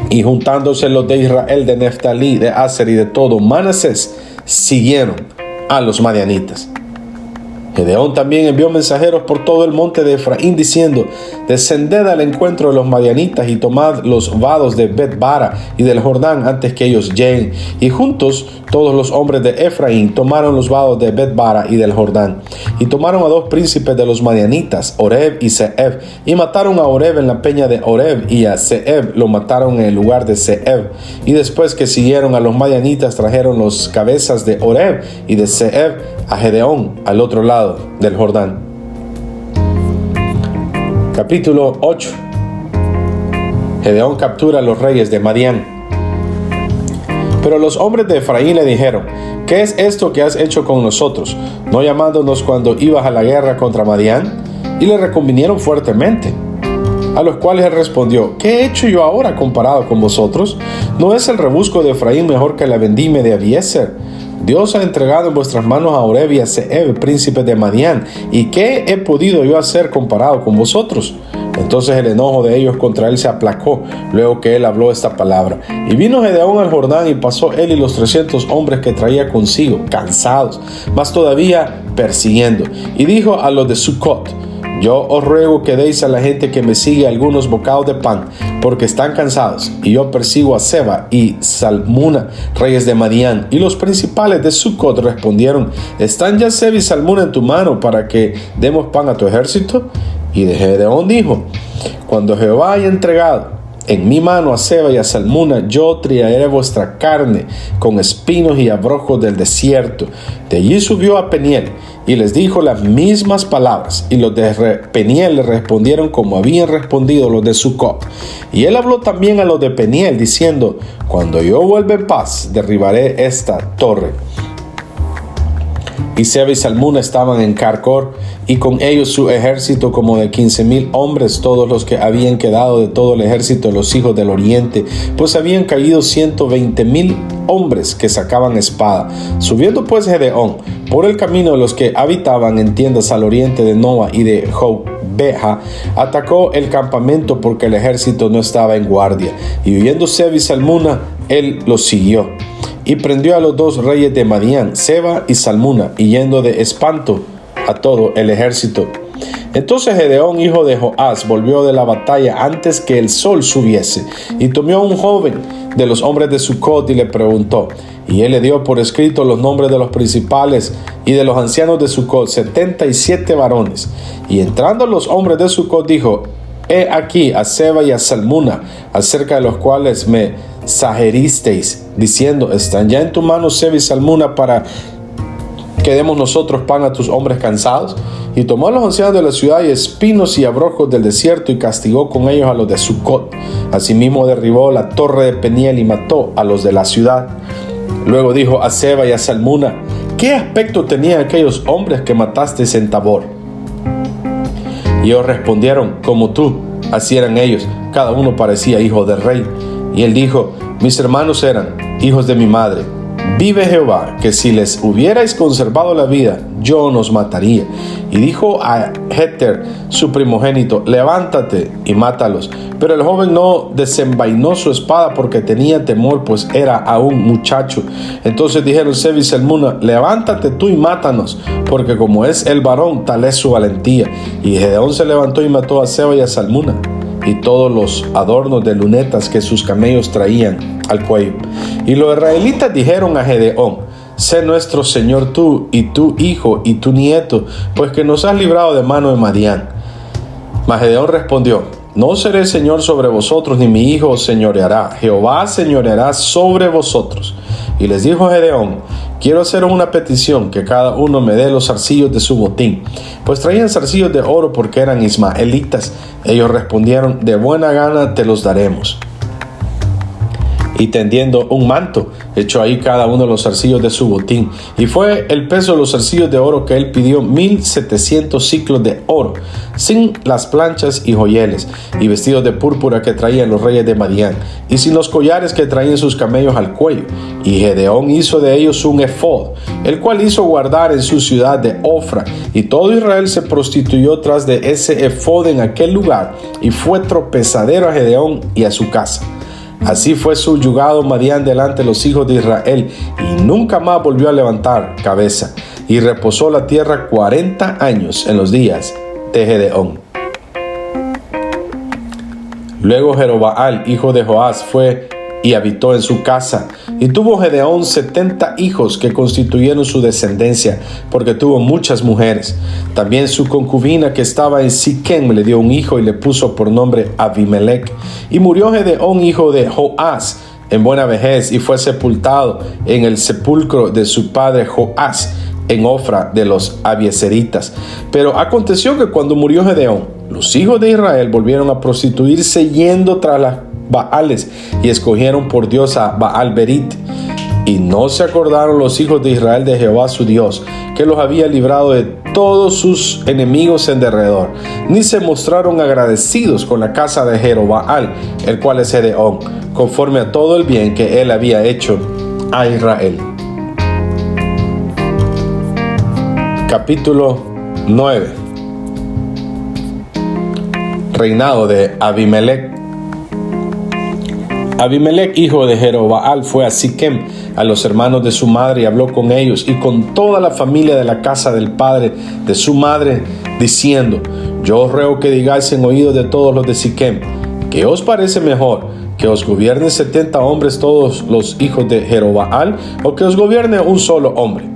Y juntándose los de Israel, de Neftalí, de Aser y de todo Manasés, siguieron a los madianitas. Gedeón también envió mensajeros por todo el monte de Efraín diciendo: descended al encuentro de los madianitas y tomad los vados de Bet-bara y del Jordán antes que ellos lleguen. Y juntos todos los hombres de Efraín tomaron los vados de Bet-bara y del Jordán. Y tomaron a 2 príncipes de los madianitas, Oreb y Zeeb, y mataron a Oreb en la peña de Oreb, y a Zeeb lo mataron en el lugar de Zeeb. Y después que siguieron a los madianitas, trajeron los cabezas de Oreb y de Zeeb a Gedeón al otro lado del Jordán. Capítulo 8. Gedeón captura a los reyes de Madián. Pero los hombres de Efraín le dijeron: ¿qué es esto que has hecho con nosotros, no llamándonos cuando ibas a la guerra contra Madián? Y le reconvinieron fuertemente. A los cuales él respondió: ¿qué he hecho yo ahora comparado con vosotros? ¿No es el rebusco de Efraín mejor que la vendimia de Abiezer? Dios ha entregado en vuestras manos a Oreb y a Zeeb, príncipes de Madián. ¿Y qué he podido yo hacer comparado con vosotros? Entonces el enojo de ellos contra él se aplacó, luego que él habló esta palabra. Y vino Gedeón al Jordán, y pasó él y los 300 hombres que traía consigo, cansados, mas todavía persiguiendo. Y dijo a los de Sucot: yo os ruego que deis a la gente que me sigue algunos bocados de pan, porque están cansados. Y yo persigo a Seba y Salmuna, reyes de Madián. Y los principales de Sucot respondieron: ¿están ya Seba y Salmuna en tu mano para que demos pan a tu ejército? Y de Gedeón dijo: cuando Jehová haya entregado en mi mano a Seba y a Salmuna, yo triaré vuestra carne con espinos y abrojos del desierto. De allí subió a Peniel y les dijo las mismas palabras, y los de Peniel le respondieron como habían respondido los de Sucot. Y él habló también a los de Peniel diciendo: cuando yo vuelva en paz, derribaré esta torre. Y Seba y Salmuna estaban en Carcor, y con ellos su ejército como de 15,000 hombres, todos los que habían quedado de todo el ejército de los hijos del oriente, pues habían caído 120,000 hombres que sacaban espada. Subiendo pues Gedeón por el camino de los que habitaban en tiendas al oriente de Noa y de Jogbeha, atacó el campamento porque el ejército no estaba en guardia. Y huyendo Seba y Salmuna, él los siguió. Y prendió a los 2 reyes de Madián, Seba y Salmuna, y yendo de espanto a todo el ejército. Entonces Gedeón, hijo de Joás, volvió de la batalla antes que el sol subiese, y tomó a un joven de los hombres de Sucot y le preguntó. Y él le dio por escrito los nombres de los principales y de los ancianos de Sucot, 77 varones. Y entrando los hombres de Sucot, dijo: he aquí a Seba y a Salmuna, acerca de los cuales me sugeristeis, diciendo: ¿están ya en tu mano Seba y Salmuna para que demos nosotros pan a tus hombres cansados? Y tomó a los ancianos de la ciudad y espinos y abrojos del desierto, y castigó con ellos a los de Sucot. Asimismo derribó la torre de Peniel y mató a los de la ciudad. Luego dijo a Seba y a Salmuna: ¿qué aspecto tenían aquellos hombres que matasteis en Tabor? Y ellos respondieron: como tú, así eran ellos, cada uno parecía hijo del rey. Y él dijo: mis hermanos eran hijos de mi madre. Vive Jehová, que si les hubierais conservado la vida, yo nos mataría. Y dijo a Jeter, su primogénito: levántate y mátalos. Pero el joven no desenvainó su espada porque tenía temor, pues era aún muchacho. Entonces dijeron Seba y Salmuna: levántate tú y mátanos, porque como es el varón, tal es su valentía. Y Gedeón se levantó y mató a Seba y a Salmuna, y todos los adornos de lunetas que sus camellos traían al cuello. Y los israelitas dijeron a Gedeón: sé nuestro señor tú, y tu hijo, y tu nieto, pues que nos has librado de mano de Madián. Mas Gedeón respondió: no seré señor sobre vosotros, ni mi hijo os señoreará. Jehová señoreará sobre vosotros. Y les dijo Gedeón: quiero haceros una petición, que cada uno me dé los zarcillos de su botín. Pues traían zarcillos de oro porque eran ismaelitas. Ellos respondieron: de buena gana te los daremos. Y tendiendo un manto, echó ahí cada uno de los zarcillos de su botín. Y fue el peso de los zarcillos de oro que él pidió 1,700 siclos de oro, sin las planchas y joyeles, y vestidos de púrpura que traían los reyes de Madián, y sin los collares que traían sus camellos al cuello. Y Gedeón hizo de ellos un efod, el cual hizo guardar en su ciudad de Ofra. Y todo Israel se prostituyó tras de ese efod en aquel lugar, y fue tropezadero a Gedeón y a su casa. Así fue subyugado Madián delante de los hijos de Israel, y nunca más volvió a levantar cabeza, y reposó la tierra 40 años en los días de Gedeón. Luego Jerobaal, hijo de Joás, fue y habitó en su casa, y tuvo Gedeón 70 hijos que constituyeron su descendencia, porque tuvo muchas mujeres. También su concubina que estaba en Siquem le dio un hijo y le puso por nombre Abimelec. Y murió Gedeón, hijo de Joás, en buena vejez, y fue sepultado en el sepulcro de su padre Joás, en Ofra de los Abiezeritas. Pero aconteció que cuando murió Gedeón, los hijos de Israel volvieron a prostituirse yendo tras las Baales, y escogieron por Dios a Baal-Berit. Y no se acordaron los hijos de Israel de Jehová su Dios, que los había librado de todos sus enemigos en derredor, ni se mostraron agradecidos con la casa de Jerobaal, el cual es Gedeón, conforme a todo el bien que él había hecho a Israel. Capítulo 9. Reinado de Abimelec. Abimelec, hijo de Jerobaal, fue a Siquem, a los hermanos de su madre, y habló con ellos y con toda la familia de la casa del padre de su madre, diciendo: Yo os ruego que digáis en oídos de todos los de Siquem, ¿qué os parece mejor? ¿Que os gobierne 70 hombres todos los hijos de Jerobaal, o que os gobierne un solo hombre?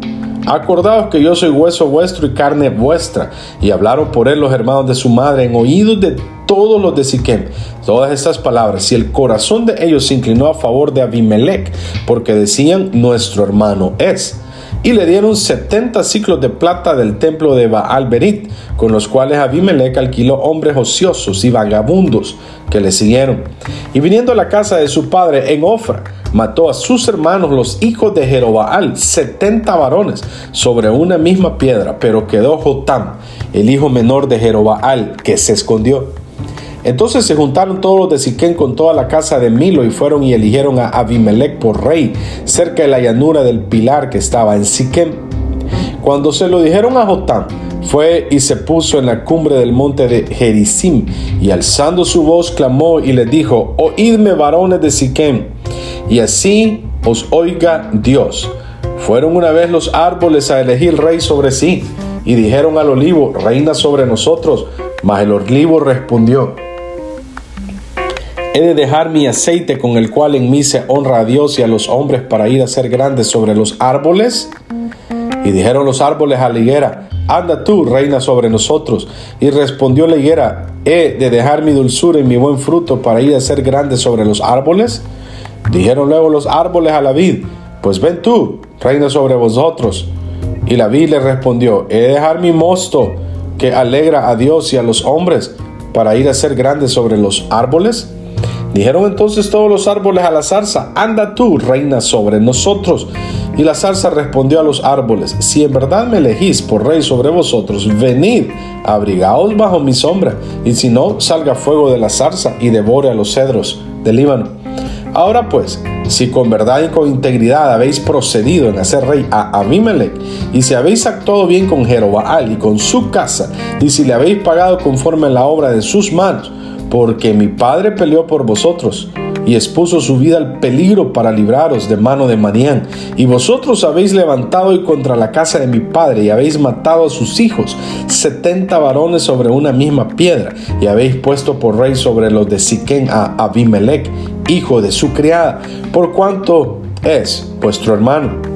Acordaos que yo soy hueso vuestro y carne vuestra. Y hablaron por él los hermanos de su madre en oídos de todos los de Siquem todas estas palabras, y el corazón de ellos se inclinó a favor de Abimelec, porque decían: nuestro hermano es. Y le dieron 70 siclos de plata del templo de Baal-Berit, con los cuales Abimelec alquiló hombres ociosos y vagabundos que le siguieron. Y viniendo a la casa de su padre en Ofra, mató a sus hermanos los hijos de Jerobaal, 70 varones, sobre una misma piedra, pero quedó Jotam, el hijo menor de Jerobaal, que se escondió. Entonces se juntaron todos los de Siquem con toda la casa de Milo, y fueron y eligieron a Abimelec por rey, cerca de la llanura del Pilar que estaba en Siquem. Cuando se lo dijeron a Jotam, fue y se puso en la cumbre del monte de Gerizim, y alzando su voz clamó y les dijo: Oídme, varones de Siquem, y así os oiga Dios. Fueron una vez los árboles a elegir rey sobre sí, y dijeron al olivo: reina sobre nosotros. Mas el olivo respondió: ¿he de dejar mi aceite con el cual en mí se honra a Dios y a los hombres, para ir a ser grandes sobre los árboles? Y dijeron los árboles a la higuera: anda tú, reina sobre nosotros. Y respondió la higuera: ¿he de dejar mi dulzura y mi buen fruto para ir a ser grandes sobre los árboles? Dijeron luego los árboles a la vid: pues ven tú, reina sobre vosotros. Y la vid le respondió: ¿he de dejar mi mosto que alegra a Dios y a los hombres, para ir a ser grandes sobre los árboles? Dijeron entonces todos los árboles a la zarza: anda tú, reina sobre nosotros. Y la zarza respondió a los árboles: si en verdad me elegís por rey sobre vosotros, venid, abrigaos bajo mi sombra, y si no, salga fuego de la zarza y devore a los cedros del Líbano. Ahora pues, si con verdad y con integridad habéis procedido en hacer rey a Abimelec, y si habéis actuado bien con Jerobaal y con su casa, y si le habéis pagado conforme a la obra de sus manos, porque mi padre peleó por vosotros y expuso su vida al peligro para libraros de mano de Madián, y vosotros habéis levantado y contra la casa de mi padre, y habéis matado a sus hijos, 70 varones sobre una misma piedra, y habéis puesto por rey sobre los de Siquem a Abimelec, hijo de su criada, por cuanto es vuestro hermano.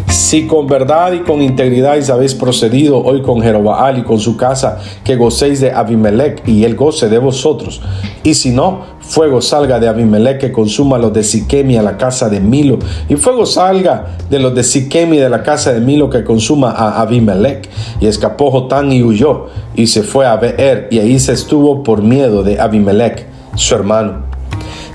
Si con verdad y con integridad habéis procedido hoy con Jerobaal y con su casa, que gocéis de Abimelec y él goce de vosotros. Y si no, fuego salga de Abimelec que consuma a los de Siquem y a la casa de Milo, y fuego salga de los de Siquem y de la casa de Milo que consuma a Abimelec. Y escapó Jotam y huyó, y se fue a Beer, y ahí se estuvo por miedo de Abimelec, su hermano.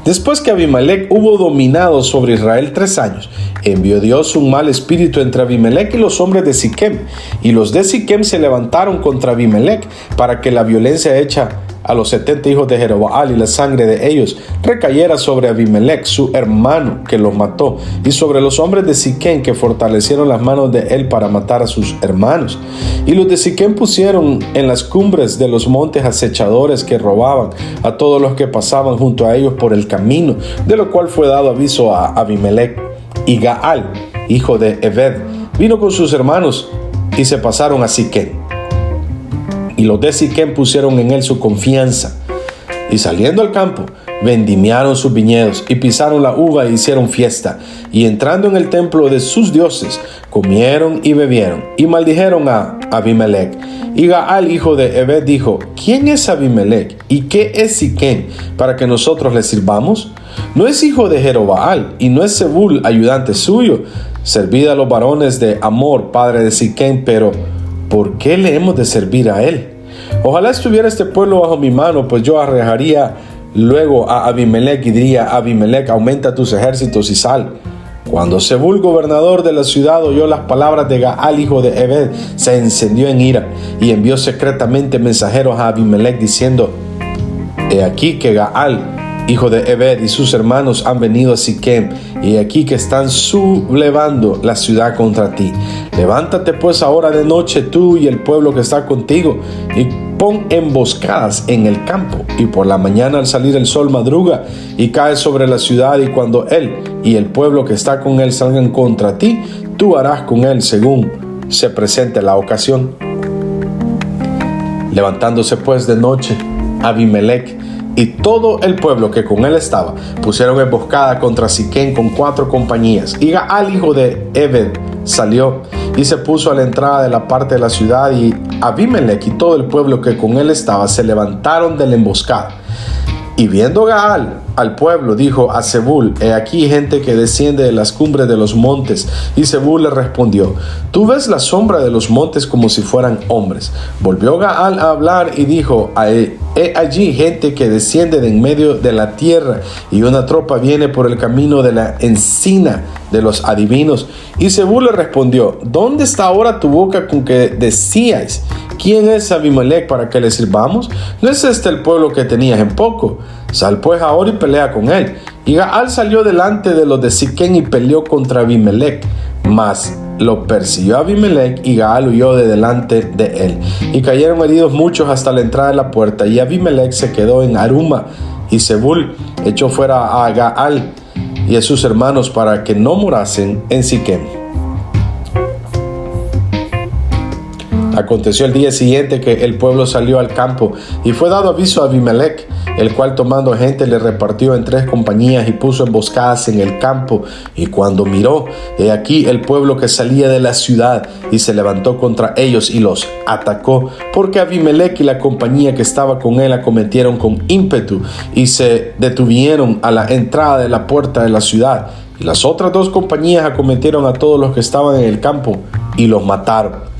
Después que Abimelec hubo dominado sobre Israel 3 años, envió Dios un mal espíritu entre Abimelec y los hombres de Siquem, y los de Siquem se levantaron contra Abimelec para que la violencia hecha a los 70 hijos de Jerobaal y la sangre de ellos recayera sobre Abimelech, su hermano, que los mató, y sobre los hombres de Siquem, que fortalecieron las manos de él para matar a sus hermanos. Y los de Siquem pusieron en las cumbres de los montes acechadores que robaban a todos los que pasaban junto a ellos por el camino, de lo cual fue dado aviso a Abimelech. Y Gaal, hijo de Ebed, vino con sus hermanos y se pasaron a Siquem. Y los de Siquem pusieron en él su confianza. Y saliendo al campo, vendimiaron sus viñedos y pisaron la uva e hicieron fiesta. Y entrando en el templo de sus dioses, comieron y bebieron y maldijeron a Abimelech. Y Gaal, hijo de Ebed, dijo: ¿Quién es Abimelech y qué es Siquem para que nosotros le sirvamos? No es hijo de Jerobaal y no es Zebul, ayudante suyo. Servid a los varones de Amor, padre de Siquem, pero ¿por qué le hemos de servir a él? Ojalá estuviera este pueblo bajo mi mano, pues yo arrojaría luego a Abimelech y diría a Abimelech: aumenta tus ejércitos y sal. Cuando Zebul, gobernador de la ciudad, oyó las palabras de Gaal, hijo de Ebed, se encendió en ira y envió secretamente mensajeros a Abimelech diciendo: he aquí que Gaal, hijo de Ebed, y sus hermanos han venido a Siquem, y aquí que están sublevando la ciudad contra ti. Levántate pues ahora de noche tú y el pueblo que está contigo, y pon emboscadas en el campo, y por la mañana al salir el sol madruga y cae sobre la ciudad, y cuando él y el pueblo que está con él salgan contra ti, tú harás con él según se presente la ocasión. Levantándose pues de noche, Abimelech y todo el pueblo que con él estaba pusieron emboscada contra Siquem con 4 compañías. Y Gaal, hijo de Ebed, salió y se puso a la entrada de la parte de la ciudad, y Abimelech y todo el pueblo que con él estaba se levantaron de la emboscada. Y viendo Gaal al pueblo, dijo a Zebul: he aquí gente que desciende de las cumbres de los montes. Y Zebul le respondió: tú ves la sombra de los montes como si fueran hombres. Volvió Gaal a hablar y dijo: he allí gente que desciende de en medio de la tierra, y una tropa viene por el camino de la encina de los adivinos. Y Zebul le respondió: ¿dónde está ahora tu boca con que decíais: ¿quién es Abimelech para que le sirvamos? ¿No es este el pueblo que tenías en poco? Sal pues ahora y pelea con él. Y Gaal salió delante de los de Siquem y peleó contra Abimelech, mas lo persiguió Abimelech, y Gaal huyó de delante de él. Y cayeron heridos muchos hasta la entrada de la puerta, y Abimelech se quedó en Aruma. Y Zebul echó fuera a Gaal y a sus hermanos para que no morasen en Siquem. Aconteció el día siguiente que el pueblo salió al campo, y fue dado aviso a Abimelech, el cual, tomando gente, le repartió en 3 compañías y puso emboscadas en el campo. Y cuando miró, he aquí el pueblo que salía de la ciudad, y se levantó contra ellos y los atacó, porque Abimelech y la compañía que estaba con él acometieron con ímpetu y se detuvieron a la entrada de la puerta de la ciudad. Y las otras 2 compañías acometieron a todos los que estaban en el campo y los mataron.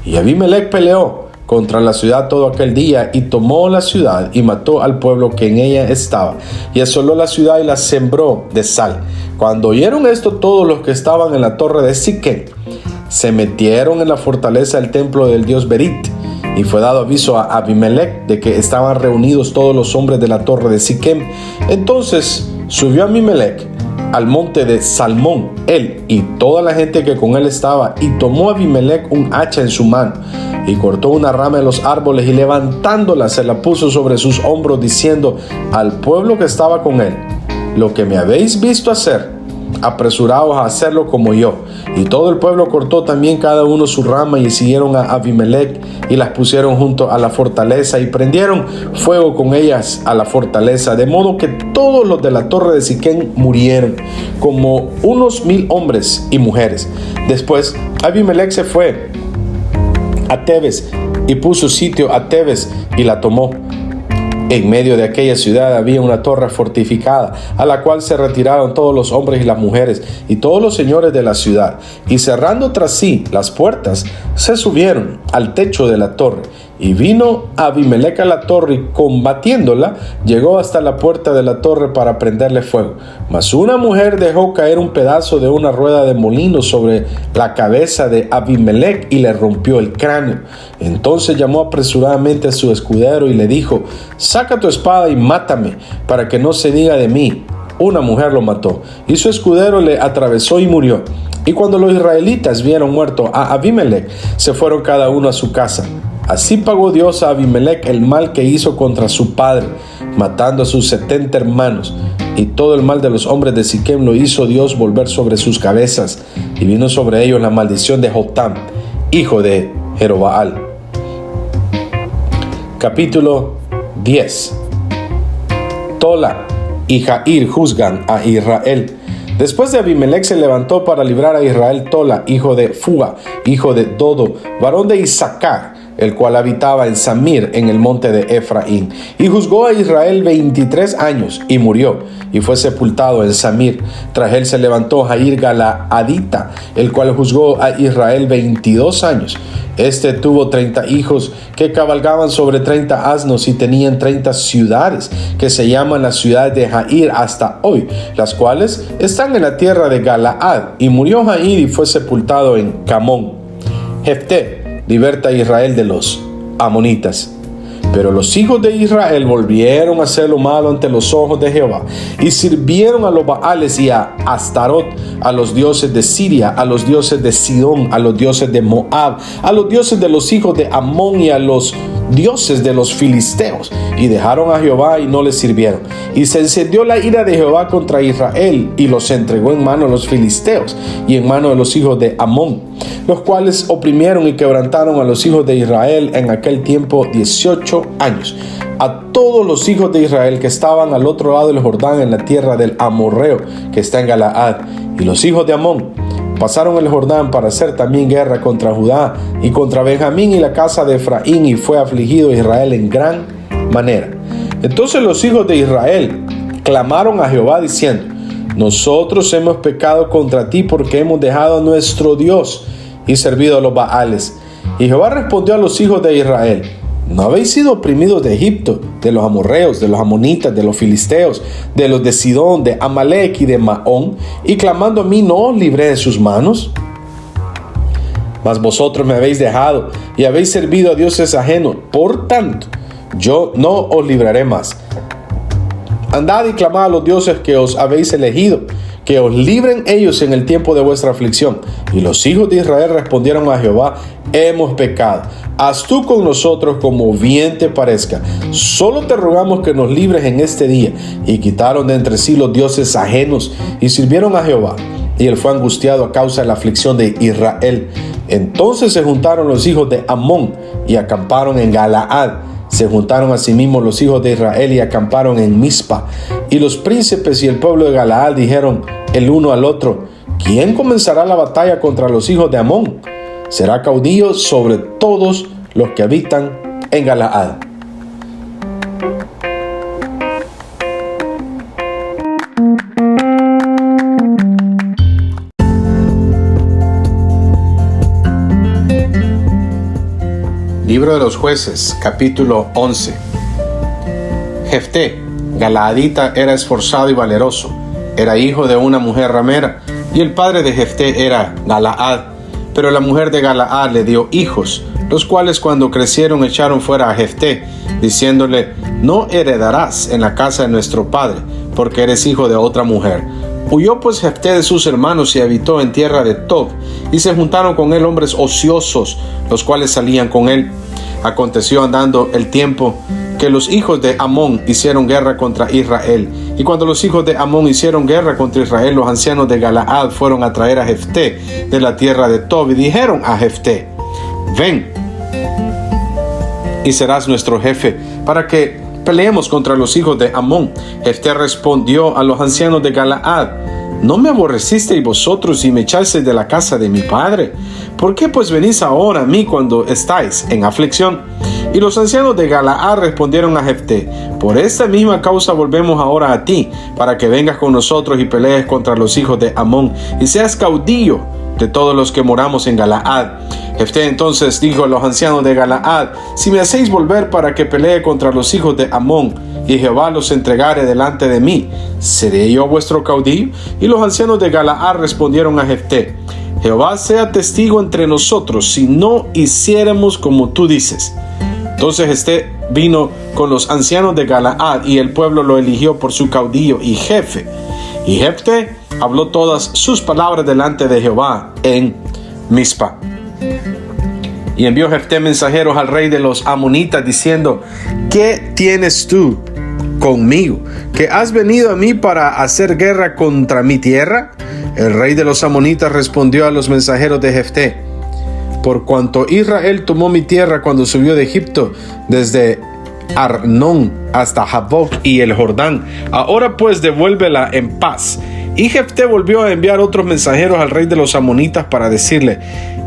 Y Abimelech peleó contra la ciudad todo aquel día, y tomó la ciudad y mató al pueblo que en ella estaba, y asoló la ciudad y la sembró de sal. Cuando oyeron esto, todos los que estaban en la torre de Siquem se metieron en la fortaleza del templo del dios Berit. Y fue dado aviso a Abimelech de que estaban reunidos todos los hombres de la torre de Siquem. Entonces subió Abimelech al monte de Salmón, él y toda la gente que con él estaba, y tomó Abimelech un hacha en su mano, y cortó una rama de los árboles, y levantándola se la puso sobre sus hombros, diciendo al pueblo que estaba con él: lo que me habéis visto hacer, apresuraos a hacerlo como yo. Y todo el pueblo cortó también cada uno su rama, y siguieron a Abimelech y las pusieron junto a la fortaleza, y prendieron fuego con ellas a la fortaleza, de modo que todos los de la torre de Siquem murieron, como unos 1000 hombres y mujeres. Después Abimelech se fue a Tebes y puso sitio a Tebes y la tomó. En medio de aquella ciudad había una torre fortificada, a la cual se retiraron todos los hombres y las mujeres y todos los señores de la ciudad, y cerrando tras sí las puertas, se subieron al techo de la torre, Y vino Abimelec a la torre y combatiéndola, llegó hasta la puerta de la torre para prenderle fuego. Mas una mujer dejó caer un pedazo de una rueda de molino sobre la cabeza de Abimelec y le rompió el cráneo. Entonces llamó apresuradamente a su escudero y le dijo: saca tu espada y mátame, para que no se diga de mí: una mujer lo mató. Y su escudero le atravesó y murió. Y cuando los israelitas vieron muerto a Abimelec, se fueron cada uno a su casa. Así pagó Dios a Abimelec el mal que hizo contra su padre, matando a sus 70 hermanos. Y todo el mal de los hombres de Siquem lo hizo Dios volver sobre sus cabezas. Y vino sobre ellos la maldición de Jotam, hijo de Jerobaal. Capítulo 10. Tola y Jair juzgan a Israel. Después de Abimelec se levantó para librar a Israel Tola, hijo de Fuga, hijo de Dodo, varón de Isaacar, el cual habitaba en Samir, en el monte de Efraín. Y juzgó a Israel 23 años, y murió, y fue sepultado en Samir. Tras él se levantó Jair Galaadita, el cual juzgó a Israel 22 años. Este tuvo 30 hijos que cabalgaban sobre 30 asnos y tenían 30 ciudades, que se llaman las ciudades de Jair hasta hoy, las cuales están en la tierra de Galaad. Y murió Jair y fue sepultado en Camón. Jefté liberta a Israel de los amonitas. Pero los hijos de Israel volvieron a hacer lo malo ante los ojos de Jehová, y sirvieron a los Baales y a Astarot, a los dioses de Siria, a los dioses de Sidón, a los dioses de Moab, a los dioses de los hijos de Amón y a los dioses de los filisteos, y dejaron a Jehová y no les sirvieron. Y se encendió la ira de Jehová contra Israel, y los entregó en mano de los filisteos y en mano de los hijos de Amón, los cuales oprimieron y quebrantaron a los hijos de Israel en aquel tiempo 18 años. A todos los hijos de Israel que estaban al otro lado del Jordán, en la tierra del Amorreo que está en Galaad. Y los hijos de Amón pasaron el Jordán para hacer también guerra contra Judá y contra Benjamín y la casa de Efraín, y fue afligido Israel en gran manera. Entonces los hijos de Israel clamaron a Jehová diciendo: nosotros hemos pecado contra ti, porque hemos dejado a nuestro Dios y servido a los Baales. Y Jehová respondió a los hijos de Israel: ¿no habéis sido oprimidos de Egipto, de los amorreos, de los amonitas, de los filisteos, de los de Sidón, de Amalec y de Maón? Y clamando a mí, ¿no os libré de sus manos? Mas vosotros me habéis dejado y habéis servido a dioses ajenos. Por tanto, yo no os libraré más. Andad y clamad a los dioses que os habéis elegido, que os libren ellos en el tiempo de vuestra aflicción. Y los hijos de Israel respondieron a Jehová: hemos pecado. Haz tú con nosotros como bien te parezca. Solo te rogamos que nos libres en este día. Y quitaron de entre sí los dioses ajenos y sirvieron a Jehová. Y él fue angustiado a causa de la aflicción de Israel. Entonces se juntaron los hijos de Amón y acamparon en Galaad. Se juntaron asimismo los hijos de Israel y acamparon en Mizpa. Y los príncipes y el pueblo de Galaad dijeron el uno al otro: ¿quién comenzará la batalla contra los hijos de Amón? Será caudillo sobre todos los que habitan en Galaad. Libro de los Jueces, capítulo 11. Jefté, Galaadita, era esforzado y valeroso. Era hijo de una mujer ramera, y el padre de Jefté era Galaad. Pero la mujer de Galaad le dio hijos, los cuales cuando crecieron echaron fuera a Jefté, diciéndole: no heredarás en la casa de nuestro padre, porque eres hijo de otra mujer. Huyó pues Jefté de sus hermanos y habitó en tierra de Tob, y se juntaron con él hombres ociosos, los cuales salían con él. Aconteció andando el tiempo que los hijos de Amón hicieron guerra contra Israel. Y cuando los hijos de Amón hicieron guerra contra Israel, los ancianos de Galaad fueron a traer a Jefté de la tierra de Tob, y dijeron a Jefté: ven y serás nuestro jefe, para que peleemos contra los hijos de Amón. Jefté respondió a los ancianos de Galaad: ¿no me aborrecisteis vosotros y me echasteis de la casa de mi padre? ¿por qué pues venís ahora a mí cuando estáis en aflicción? Y los ancianos de Galaad respondieron a Jefté: por esta misma causa volvemos ahora a ti, para que vengas con nosotros y pelees contra los hijos de Amón, y seas caudillo de todos los que moramos en Galaad. Jefté entonces dijo a los ancianos de Galaad: si me hacéis volver para que pelee contra los hijos de Amón, y Jehová los entregare delante de mí, ¿seré yo vuestro caudillo? Y los ancianos de Galaad respondieron a Jefté: Jehová sea testigo entre nosotros, si no hiciéramos como tú dices. Entonces Jefté vino con los ancianos de Galaad, y el pueblo lo eligió por su caudillo y jefe. Y Jefté habló todas sus palabras delante de Jehová en Mizpa. Y envió Jefté mensajeros al rey de los amonitas, diciendo: ¿qué tienes tú conmigo, que has venido a mí para hacer guerra contra mi tierra? El rey de los amonitas respondió a los mensajeros de Jefté: por cuanto Israel tomó mi tierra cuando subió de Egipto, desde Arnón hasta Jaboc y el Jordán, ahora pues devuélvela en paz. Y Jefté volvió a enviar otros mensajeros al rey de los amonitas para decirle: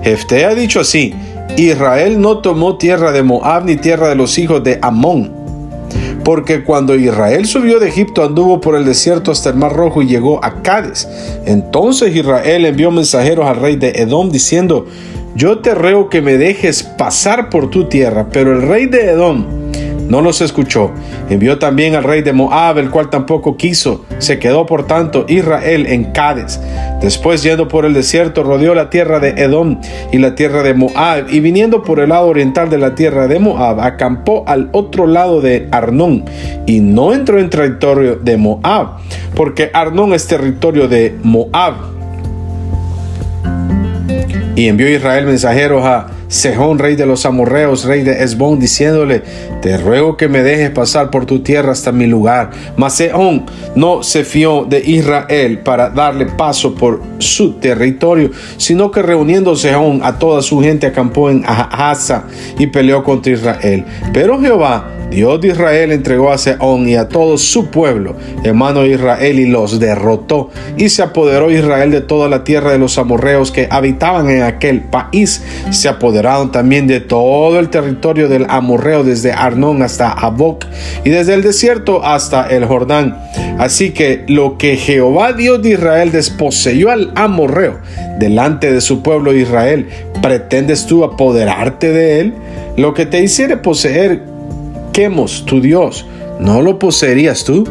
Jefté ha dicho así: Israel no tomó tierra de Moab ni tierra de los hijos de Amón, porque cuando Israel subió de Egipto anduvo por el desierto hasta el Mar Rojo y llegó a Cades. Entonces Israel envió mensajeros al rey de Edom diciendo: yo te ruego que me dejes pasar por tu tierra. Pero el rey de Edom no los escuchó. Envió también al rey de Moab, el cual tampoco quiso. Se quedó por tanto Israel en Cades. Después, yendo por el desierto, rodeó la tierra de Edom y la tierra de Moab, y viniendo por el lado oriental de la tierra de Moab, acampó al otro lado de Arnón, y no entró en territorio de Moab, porque Arnón es territorio de Moab. Y envió Israel mensajeros a Sejón, rey de los amorreos, rey de Hesbón, diciéndole: te ruego que me dejes pasar por tu tierra hasta mi lugar. Mas Sejón no se fió de Israel para darle paso por su territorio, sino que reuniendo Sejón a toda su gente, acampó en Haza y peleó contra Israel. Pero Jehová, Dios de Israel, entregó a Sehón y a todo su pueblo en mano de Israel, y los derrotó. Y se apoderó Israel de toda la tierra de los amorreos que habitaban en aquel país. Se apoderaron también de todo el territorio del amorreo, desde Arnón hasta Jaboc, y desde el desierto hasta el Jordán. Así que lo que Jehová, Dios de Israel, desposeyó al amorreo delante de su pueblo Israel, ¿pretendes tú apoderarte de él? Lo que te hiciere poseer Quemos, tu Dios, ¿no lo poseerías tú?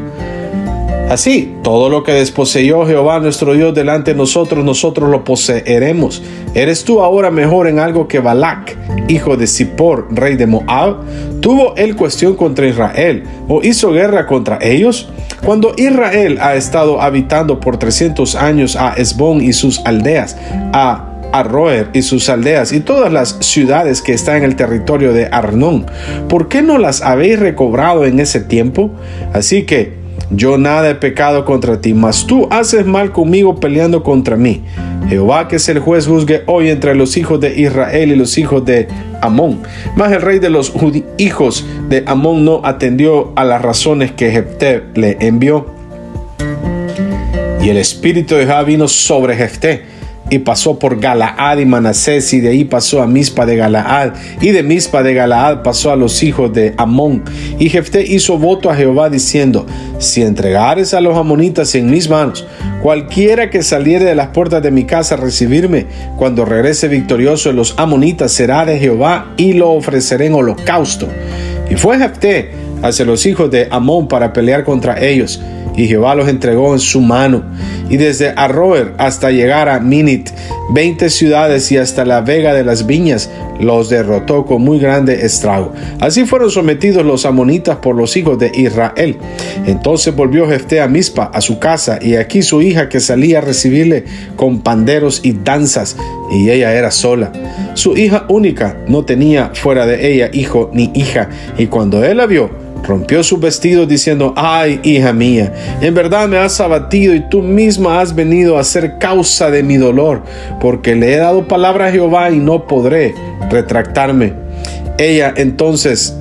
Así, todo lo que desposeyó Jehová nuestro Dios delante de nosotros, nosotros lo poseeremos. ¿Eres tú ahora mejor en algo que Balac, hijo de Zippor, rey de Moab? ¿Tuvo él cuestión contra Israel o hizo guerra contra ellos? Cuando Israel ha estado habitando por 300 años a Hesbón y sus aldeas, a Aroer y sus aldeas y todas las ciudades que están en el territorio de Arnón, ¿por qué no las habéis recobrado en ese tiempo? Así que yo nada he pecado contra ti, mas tú haces mal conmigo peleando contra mí. Jehová, que es el juez, juzgue hoy entre los hijos de Israel y los hijos de Amón. Mas el rey de los hijos de Amón no atendió a las razones que Jefté le envió. Y el espíritu de Jehová vino sobre Jefté, y pasó por Galaad y Manasés, y de ahí pasó a Mizpa de Galaad, y de Mizpa de Galaad pasó a los hijos de Amón. Y Jefté hizo voto a Jehová diciendo: si entregares a los amonitas en mis manos, cualquiera que saliere de las puertas de mi casa a recibirme, cuando regrese victorioso de los amonitas, será de Jehová, y lo ofreceré en holocausto. Y fue Jefté hacia los hijos de Amón para pelear contra ellos, y Jehová los entregó en su mano. Y desde Aroer hasta llegar a Minit, 20 ciudades, y hasta la vega de las viñas, los derrotó con muy grande estrago. Así fueron sometidos los amonitas por los hijos de Israel. Entonces volvió Jefté a Mizpa, a su casa, y aquí su hija, que salía a recibirle con panderos y danzas, y ella era sola. Su hija única, no tenía fuera de ella hijo ni hija, y cuando él la vio, rompió sus vestidos diciendo: ay, hija mía, en verdad me has abatido, y tú misma has venido a ser causa de mi dolor, porque le he dado palabra a Jehová y no podré retractarme. Ella entonces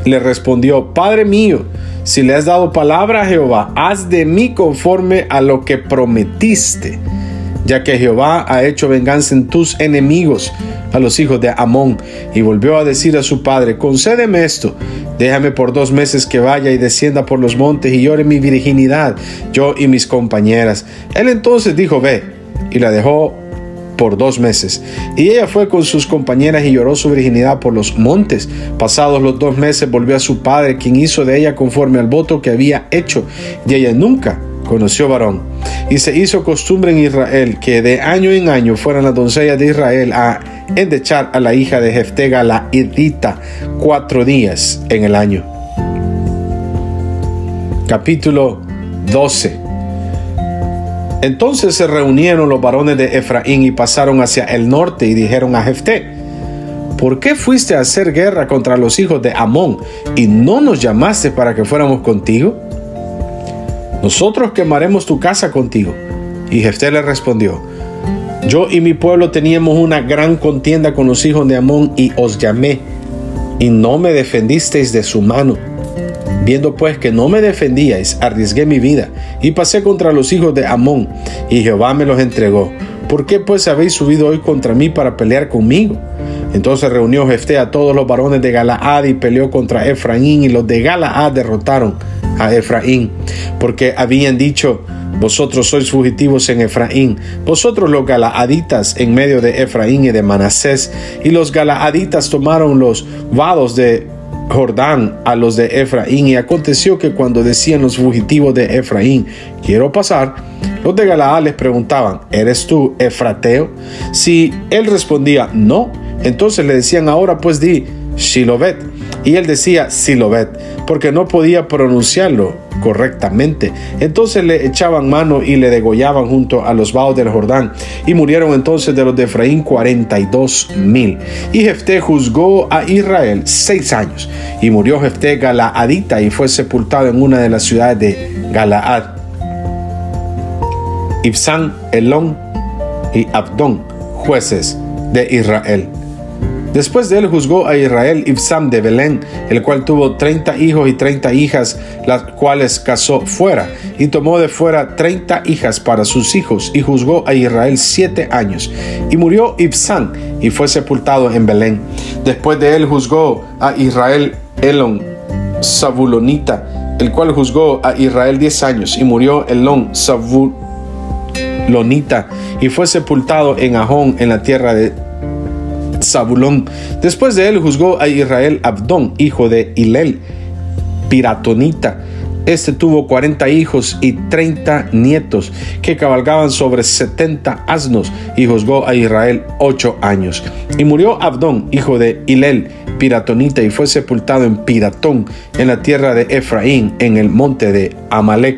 le respondió: Padre mío, si le has dado palabra a Jehová, haz de mí conforme a lo que prometiste. ya que Jehová ha hecho venganza en tus enemigos, a los hijos de Amón. Y volvió a decir a su padre: concédeme esto, déjame por 2 meses que vaya y descienda por los montes y llore mi virginidad, yo y mis compañeras. Él entonces dijo: ve, y la dejó por 2 meses. Y ella fue con sus compañeras y lloró su virginidad por los montes. Pasados los 2 meses volvió a su padre, quien hizo de ella conforme al voto que había hecho, y ella nunca conoció varón. Y se hizo costumbre en Israel que de año en año fueran las doncellas de Israel a endechar a la hija de Jefté Galaadita 4 días en el año. Capítulo 12. Entonces se reunieron los varones de Efraín y pasaron hacia el norte y dijeron a Jefté: ¿por qué fuiste a hacer guerra contra los hijos de Amón y no nos llamaste para que fuéramos contigo? Nosotros quemaremos tu casa contigo. Y Jefté le respondió: yo y mi pueblo teníamos una gran contienda con los hijos de Amón y os llamé, y no me defendisteis de su mano. Viendo pues que no me defendíais, arriesgué mi vida y pasé contra los hijos de Amón, y Jehová me los entregó. ¿Por qué pues habéis subido hoy contra mí para pelear conmigo? Entonces reunió Jefté a todos los varones de Galaad y peleó contra Efraín, y los de Galaad derrotaron a Efraín, porque habían dicho: vosotros sois fugitivos en Efraín, vosotros los galaaditas en medio de Efraín y de Manasés. Y los galaaditas tomaron los vados de Jordán a los de Efraín, y aconteció que cuando decían los fugitivos de Efraín: quiero pasar, los de Galaad les preguntaban: ¿eres tú efrateo? Si él respondía: no, entonces le decían: ahora pues di Shilovet. Y él decía Silovet, porque no podía pronunciarlo correctamente. Entonces le echaban mano y le degollaban junto a los vados del Jordán. Y murieron entonces de los de Efraín 42,000. Y Jefté juzgó a Israel 6 años. Y murió Jefté Galaadita y fue sepultado en una de las ciudades de Galaad. Ibsán, Elón y Abdón, jueces de Israel. Después de él juzgó a Israel Ibsán de Belén, el cual tuvo 30 hijos y 30 hijas, las cuales casó fuera, y tomó de fuera 30 hijas para sus hijos, y juzgó a Israel 7 años. Y murió Ibsán, y fue sepultado en Belén. Después de él juzgó a Israel Elón Zabulonita, el cual juzgó a Israel 10 años, y murió Elón Zabulonita, y fue sepultado en Ajón, en la tierra de Zabulón. Después de él juzgó a Israel Abdón, hijo de Hilel, Piratonita. Este tuvo 40 hijos y 30 nietos, que cabalgaban sobre 70 asnos, y juzgó a Israel 8 años. Y murió Abdón, hijo de Hilel, Piratonita, y fue sepultado en Piratón, en la tierra de Efraín, en el monte de Amalek.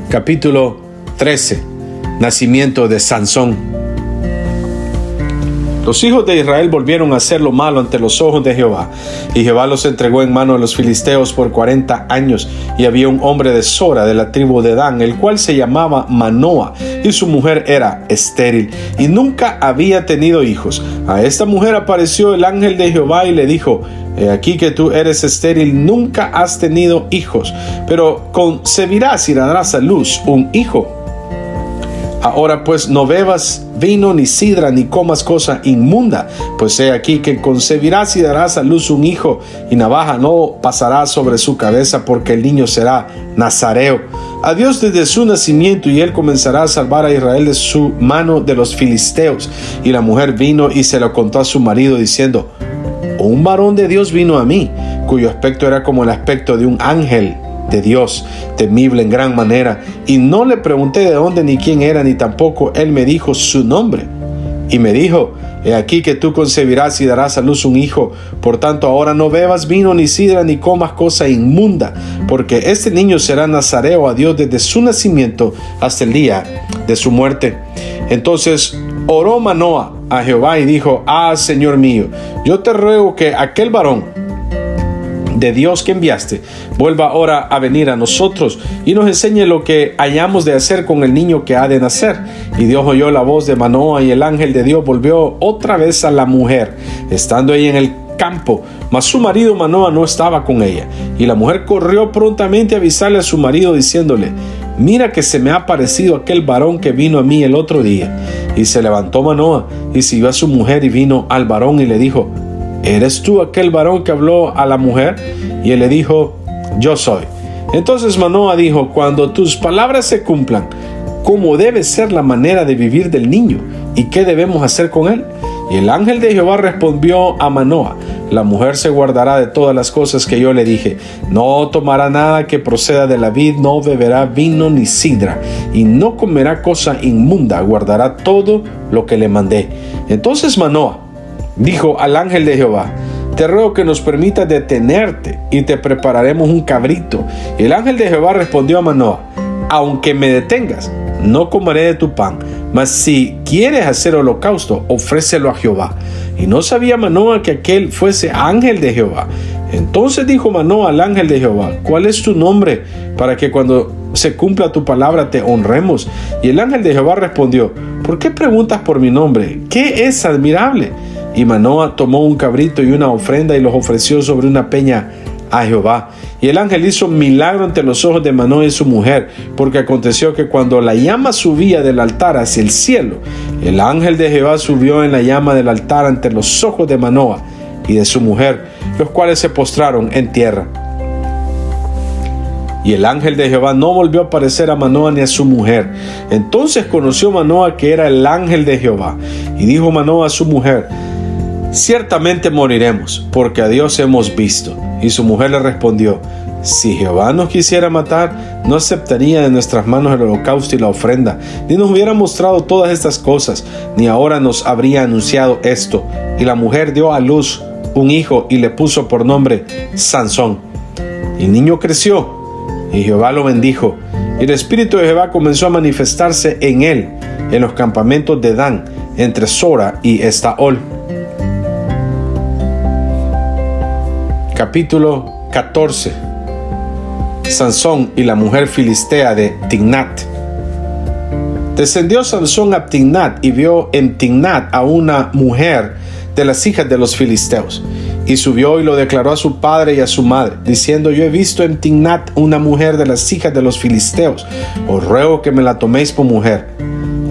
Capítulo 13. Nacimiento de Sansón. Los hijos de Israel volvieron a hacer lo malo ante los ojos de Jehová, y Jehová los entregó en mano de los filisteos por 40 años. Y había un hombre de Sora, de la tribu de Dan, el cual se llamaba Manoa, y su mujer era estéril, y nunca había tenido hijos. A esta mujer apareció el ángel de Jehová y le dijo: he aquí que tú eres estéril, nunca has tenido hijos, pero concebirás y darás a luz un hijo. Ahora pues no bebas vino ni sidra ni comas cosa inmunda, pues he aquí que concebirás y darás a luz un hijo, y navaja no pasará sobre su cabeza, porque el niño será nazareo a Dios desde su nacimiento, y él comenzará a salvar a Israel de su mano de los filisteos. Y la mujer vino y se lo contó a su marido, diciendo: un varón de Dios vino a mí, cuyo aspecto era como el aspecto de un ángel de Dios, temible en gran manera, y no le pregunté de dónde ni quién era, ni tampoco él me dijo su nombre. Y me dijo: he aquí que tú concebirás y darás a luz un hijo, por tanto ahora no bebas vino ni sidra ni comas cosa inmunda, porque este niño será nazareo a Dios desde su nacimiento hasta el día de su muerte. Entonces oró Manoa a Jehová y dijo: Señor mío, yo te ruego que aquel varón de Dios que enviaste vuelva ahora a venir a nosotros y nos enseñe lo que hayamos de hacer con el niño que ha de nacer. Y Dios oyó la voz de Manoa, y el ángel de Dios volvió otra vez a la mujer, estando ella en el campo, mas su marido Manoa no estaba con ella. Y la mujer corrió prontamente a avisarle a su marido, diciéndole: mira que se me ha aparecido aquel varón que vino a mí el otro día. Y se levantó Manoa y siguió a su mujer y vino al varón y le dijo, ¿eres tú aquel varón que habló a la mujer? Y él le dijo, yo soy. Entonces Manoa dijo, cuando tus palabras se cumplan, ¿cómo debe ser la manera de vivir del niño? ¿Y qué debemos hacer con él? Y el ángel de Jehová respondió a Manoa, la mujer se guardará de todas las cosas que yo le dije. No tomará nada que proceda de la vid, no beberá vino ni sidra, y no comerá cosa inmunda, guardará todo lo que le mandé. Entonces Manoa dijo al ángel de Jehová, te ruego que nos permitas detenerte y te prepararemos un cabrito. Y el ángel de Jehová respondió a Manoa, aunque me detengas, no comeré de tu pan, mas si quieres hacer holocausto, ofrécelo a Jehová. Y no sabía Manoa que aquel fuese ángel de Jehová. Entonces dijo Manoa al ángel de Jehová, ¿cuál es tu nombre para que cuando se cumpla tu palabra te honremos? Y el ángel de Jehová respondió, ¿por qué preguntas por mi nombre? ¿Qué es admirable? Y Manoa tomó un cabrito y una ofrenda y los ofreció sobre una peña a Jehová. Y el ángel hizo milagro ante los ojos de Manoa y su mujer, porque aconteció que cuando la llama subía del altar hacia el cielo, el ángel de Jehová subió en la llama del altar ante los ojos de Manoa y de su mujer, los cuales se postraron en tierra. Y el ángel de Jehová no volvió a aparecer a Manoa ni a su mujer. Entonces conoció Manoa que era el ángel de Jehová. Y dijo Manoa a su mujer, ciertamente moriremos, porque a Dios hemos visto. Y su mujer le respondió, si Jehová nos quisiera matar, no aceptaría de nuestras manos el holocausto y la ofrenda, ni nos hubiera mostrado todas estas cosas, ni ahora nos habría anunciado esto. Y la mujer dio a luz un hijo y le puso por nombre Sansón. Y el niño creció, y Jehová lo bendijo. Y el espíritu de Jehová comenzó a manifestarse en él, en los campamentos de Dan, entre Sora y Estaol. Capítulo 14. Sansón y la mujer filistea de Timnat. Descendió Sansón a Timnat y vio en Timnat a una mujer de las hijas de los filisteos. Y subió y lo declaró a su padre y a su madre, diciendo, yo he visto en Timnat una mujer de las hijas de los filisteos. Os ruego que me la toméis por mujer.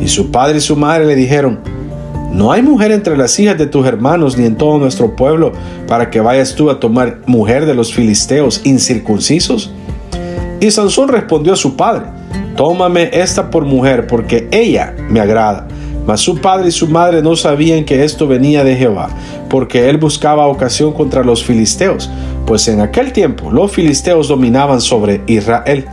Y su padre y su madre le dijeron, no hay mujer entre las hijas de tus hermanos ni en todo nuestro pueblo para que vayas tú a tomar mujer de los filisteos incircuncisos. Y Sansón respondió a su padre, tómame esta por mujer, porque ella me agrada. Mas su padre y su madre no sabían que esto venía de Jehová, porque él buscaba ocasión contra los filisteos, pues en aquel tiempo los filisteos dominaban sobre Israel.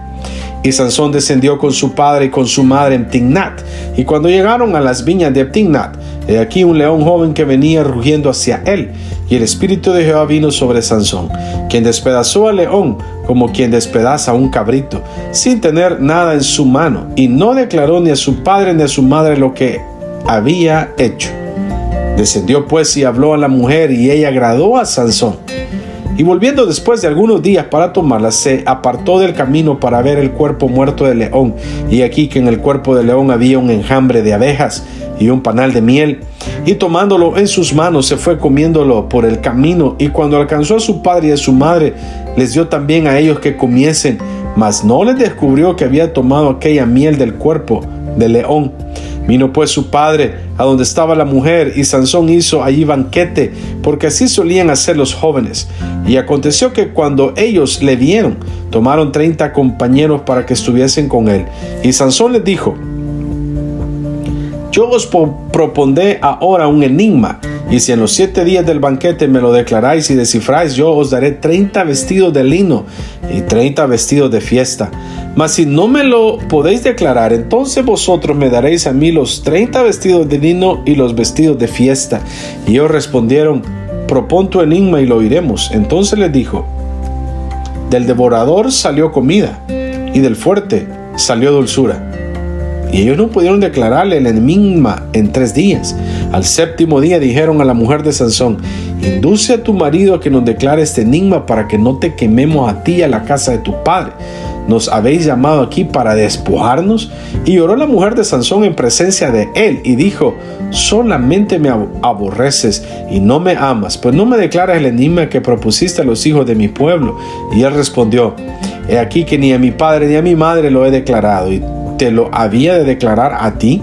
Y Sansón descendió con su padre y con su madre en Timnat. Y cuando llegaron a las viñas de Timnat, he aquí un león joven que venía rugiendo hacia él. Y el espíritu de Jehová vino sobre Sansón, quien despedazó al león como quien despedaza un cabrito, sin tener nada en su mano. Y no declaró ni a su padre ni a su madre lo que había hecho. Descendió pues y habló a la mujer, y ella agradó a Sansón. Y volviendo después de algunos días para tomarla, se apartó del camino para ver el cuerpo muerto del león. Y aquí que en el cuerpo del león había un enjambre de abejas y un panal de miel. Y tomándolo en sus manos se fue comiéndolo por el camino. Y cuando alcanzó a su padre y a su madre, les dio también a ellos que comiesen. Mas no les descubrió que había tomado aquella miel del cuerpo del león. Vino pues su padre a donde estaba la mujer, y Sansón hizo allí banquete, porque así solían hacer los jóvenes. Y aconteció que cuando ellos le vieron, tomaron 30 compañeros para que estuviesen con él. Y Sansón les dijo, yo os propondré ahora un enigma, y si en los 7 días del banquete me lo declaráis y descifráis, yo os daré 30 vestidos de lino y 30 vestidos de fiesta. Mas si no me lo podéis declarar, entonces vosotros me daréis a mí los 30 vestidos de lino y los vestidos de fiesta. Y ellos respondieron, propón tu enigma y lo oiremos. Entonces les dijo, del devorador salió comida, y del fuerte salió dulzura. Y ellos no pudieron declararle el enigma en 3 días. Al 7º día dijeron a la mujer de Sansón, induce a tu marido a que nos declare este enigma para que no te quememos a ti y a la casa de tu padre. ¿Nos habéis llamado aquí para despojarnos? Y lloró la mujer de Sansón en presencia de él y dijo, solamente me aborreces y no me amas, pues no me declaras el enigma que propusiste a los hijos de mi pueblo. Y él respondió, He aquí que ni a mi padre ni a mi madre lo he declarado, y te lo había de declarar a ti.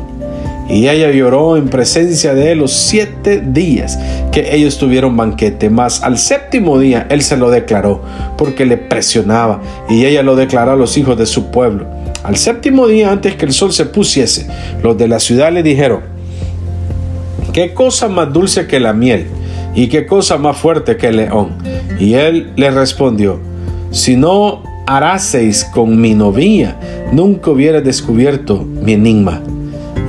Y ella lloró en presencia de él los 7 días que ellos tuvieron banquete. Mas al 7º día él se lo declaró, porque le presionaba, y ella lo declaró a los hijos de su pueblo. Al 7º día, antes que el sol se pusiese, los de la ciudad le dijeron: ¿qué cosa más dulce que la miel? ¿Y qué cosa más fuerte que el león? Y él le respondió: si no haraseis con mi novia, nunca hubiera descubierto mi enigma.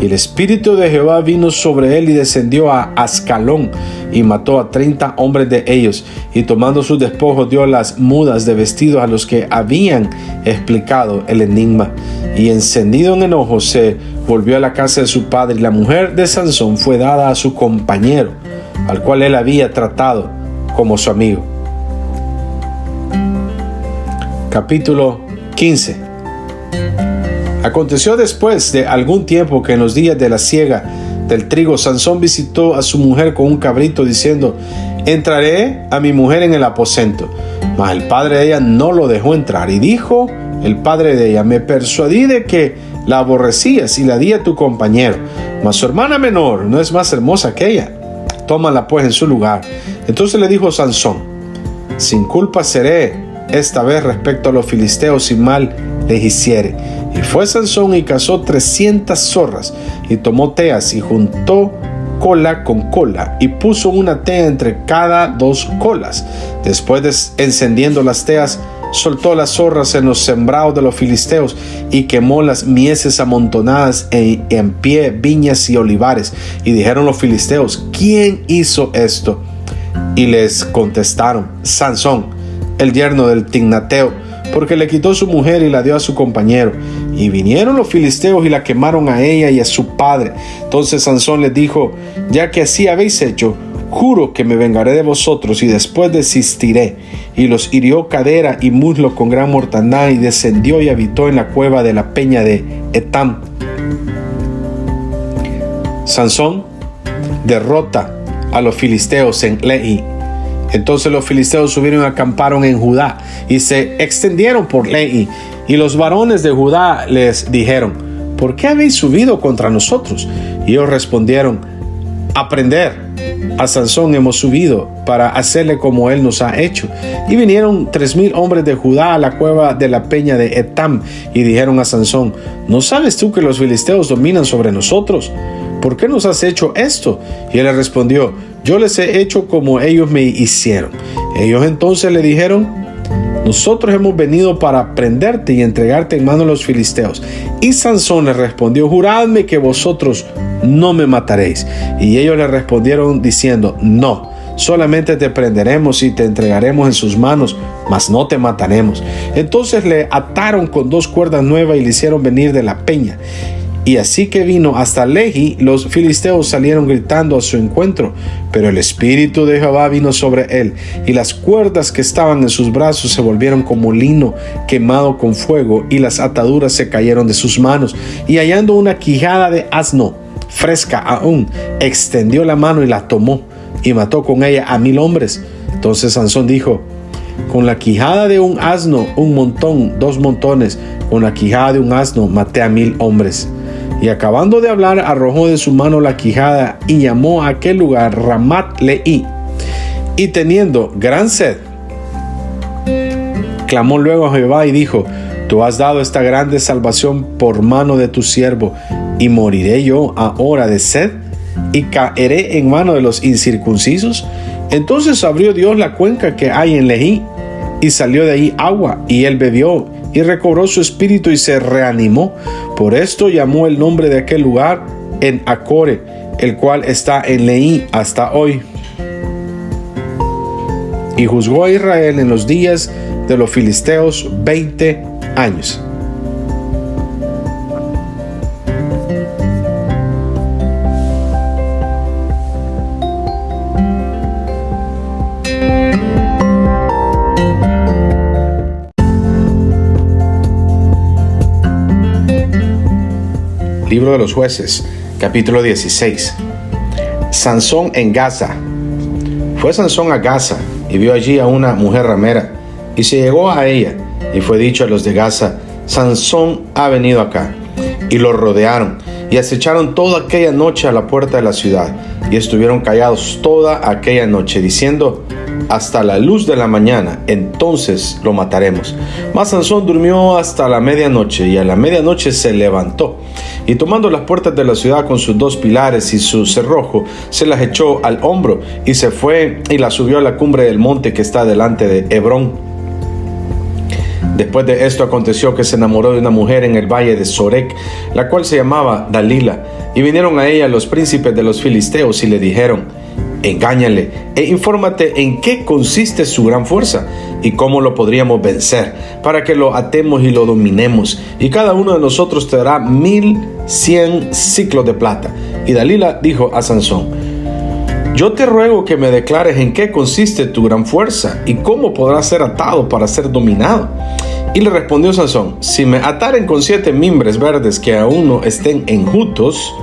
Y el Espíritu de Jehová vino sobre él y descendió a Ascalón y mató a 30 hombres de ellos, y tomando sus despojos dio las mudas de vestidos a los que habían explicado el enigma. Y encendido en enojo se volvió a la casa de su padre, y la mujer de Sansón fue dada a su compañero, al cual él había tratado como su amigo. Capítulo 15. Aconteció después de algún tiempo que en los días de la siega del trigo, Sansón visitó a su mujer con un cabrito, diciendo: entraré a mi mujer en el aposento. Mas el padre de ella no lo dejó entrar. Y dijo el padre de ella: me persuadí de que la aborrecías y la di a tu compañero. Mas su hermana menor no es más hermosa que ella. Tómala pues en su lugar. Entonces le dijo Sansón: sin culpa seré esta vez respecto a los filisteos, si mal les hiciere. Y fue Sansón y cazó 300 zorras, y tomó teas, y juntó cola con cola, y puso una tea entre cada 2 colas. Después de encendiendo las teas, soltó las zorras en los sembrados de los filisteos, y quemó las mieses amontonadas en pie, viñas y olivares. Y dijeron los filisteos: ¿quién hizo esto? Y les contestaron: Sansón, el yerno del Tignateo, porque le quitó su mujer y la dio a su compañero. Y vinieron los filisteos y la quemaron a ella y a su padre. Entonces Sansón les dijo: ya que así habéis hecho, juro que me vengaré de vosotros, y después desistiré. Y los hirió cadera y muslo con gran mortandad, y descendió y habitó en la cueva de la peña de Etam. Sansón derrota a los filisteos en Lehi. Entonces los filisteos subieron y acamparon en Judá, y se extendieron por Lehi. Y los varones de Judá les dijeron: ¿por qué habéis subido contra nosotros? Y ellos respondieron: a prender a Sansón hemos subido, para hacerle como él nos ha hecho. Y vinieron 3000 hombres de Judá a la cueva de la peña de Etam, y dijeron a Sansón: ¿no sabes tú que los filisteos dominan sobre nosotros? ¿Por qué nos has hecho esto? Y él les respondió: yo les he hecho como ellos me hicieron. Ellos entonces le dijeron: nosotros hemos venido para prenderte y entregarte en manos de los filisteos. Y Sansón les respondió: juradme que vosotros no me mataréis. Y ellos le respondieron diciendo: no, solamente te prenderemos y te entregaremos en sus manos, mas no te mataremos. Entonces le ataron con 2 cuerdas nuevas y le hicieron venir de la peña. Y así que vino hasta Lehi, los filisteos salieron gritando a su encuentro, pero el Espíritu de Jehová vino sobre él, y las cuerdas que estaban en sus brazos se volvieron como lino quemado con fuego, y las ataduras se cayeron de sus manos. Y hallando una quijada de asno, fresca aún, extendió la mano y la tomó, y mató con ella a 1000 hombres. Entonces Sansón dijo: con la quijada de un asno, 1 montón, 2 montones, con la quijada de un asno maté a 1000 hombres. Y acabando de hablar, arrojó de su mano la quijada y llamó a aquel lugar Ramat Lehi. Y teniendo gran sed, clamó luego a Jehová y dijo: tú has dado esta grande salvación por mano de tu siervo, y moriré yo ahora de sed, y caeré en mano de los incircuncisos. Entonces abrió Dios la cuenca que hay en Lehi, y salió de ahí agua, y él bebió, y recobró su espíritu y se reanimó. Por esto llamó el nombre de aquel lugar En Acore, el cual está en Lehi hasta hoy. Y juzgó a Israel en los días de los filisteos 20 años. Libro de los Jueces, capítulo 16. Sansón en Gaza. Fue Sansón a Gaza y vio allí a una mujer ramera, y se llegó a ella, Y fue dicho a los de Gaza: Sansón ha venido acá. Y lo rodearon y acecharon toda aquella noche a la puerta de la ciudad, y estuvieron callados toda aquella noche, diciendo: hasta la luz de la mañana, entonces lo mataremos. Mas Sansón durmió hasta la medianoche, y a la medianoche se levantó, y tomando las puertas de la ciudad con sus 2 pilares y su cerrojo, se las echó al hombro, y se fue y las subió a la cumbre del monte que está delante de Hebrón. Después de esto aconteció que se enamoró de una mujer en el valle de Sorek, la cual se llamaba Dalila, y vinieron a ella los príncipes de los filisteos y le dijeron: engáñale e infórmate en qué consiste su gran fuerza y cómo lo podríamos vencer, para que lo atemos y lo dominemos, y cada uno de nosotros te dará 1100 siclos de plata. Y Dalila dijo a Sansón: yo te ruego que me declares en qué consiste tu gran fuerza y cómo podrás ser atado para ser dominado. Y le respondió Sansón: si me ataren con 7 mimbres verdes que aún no estén enjutos,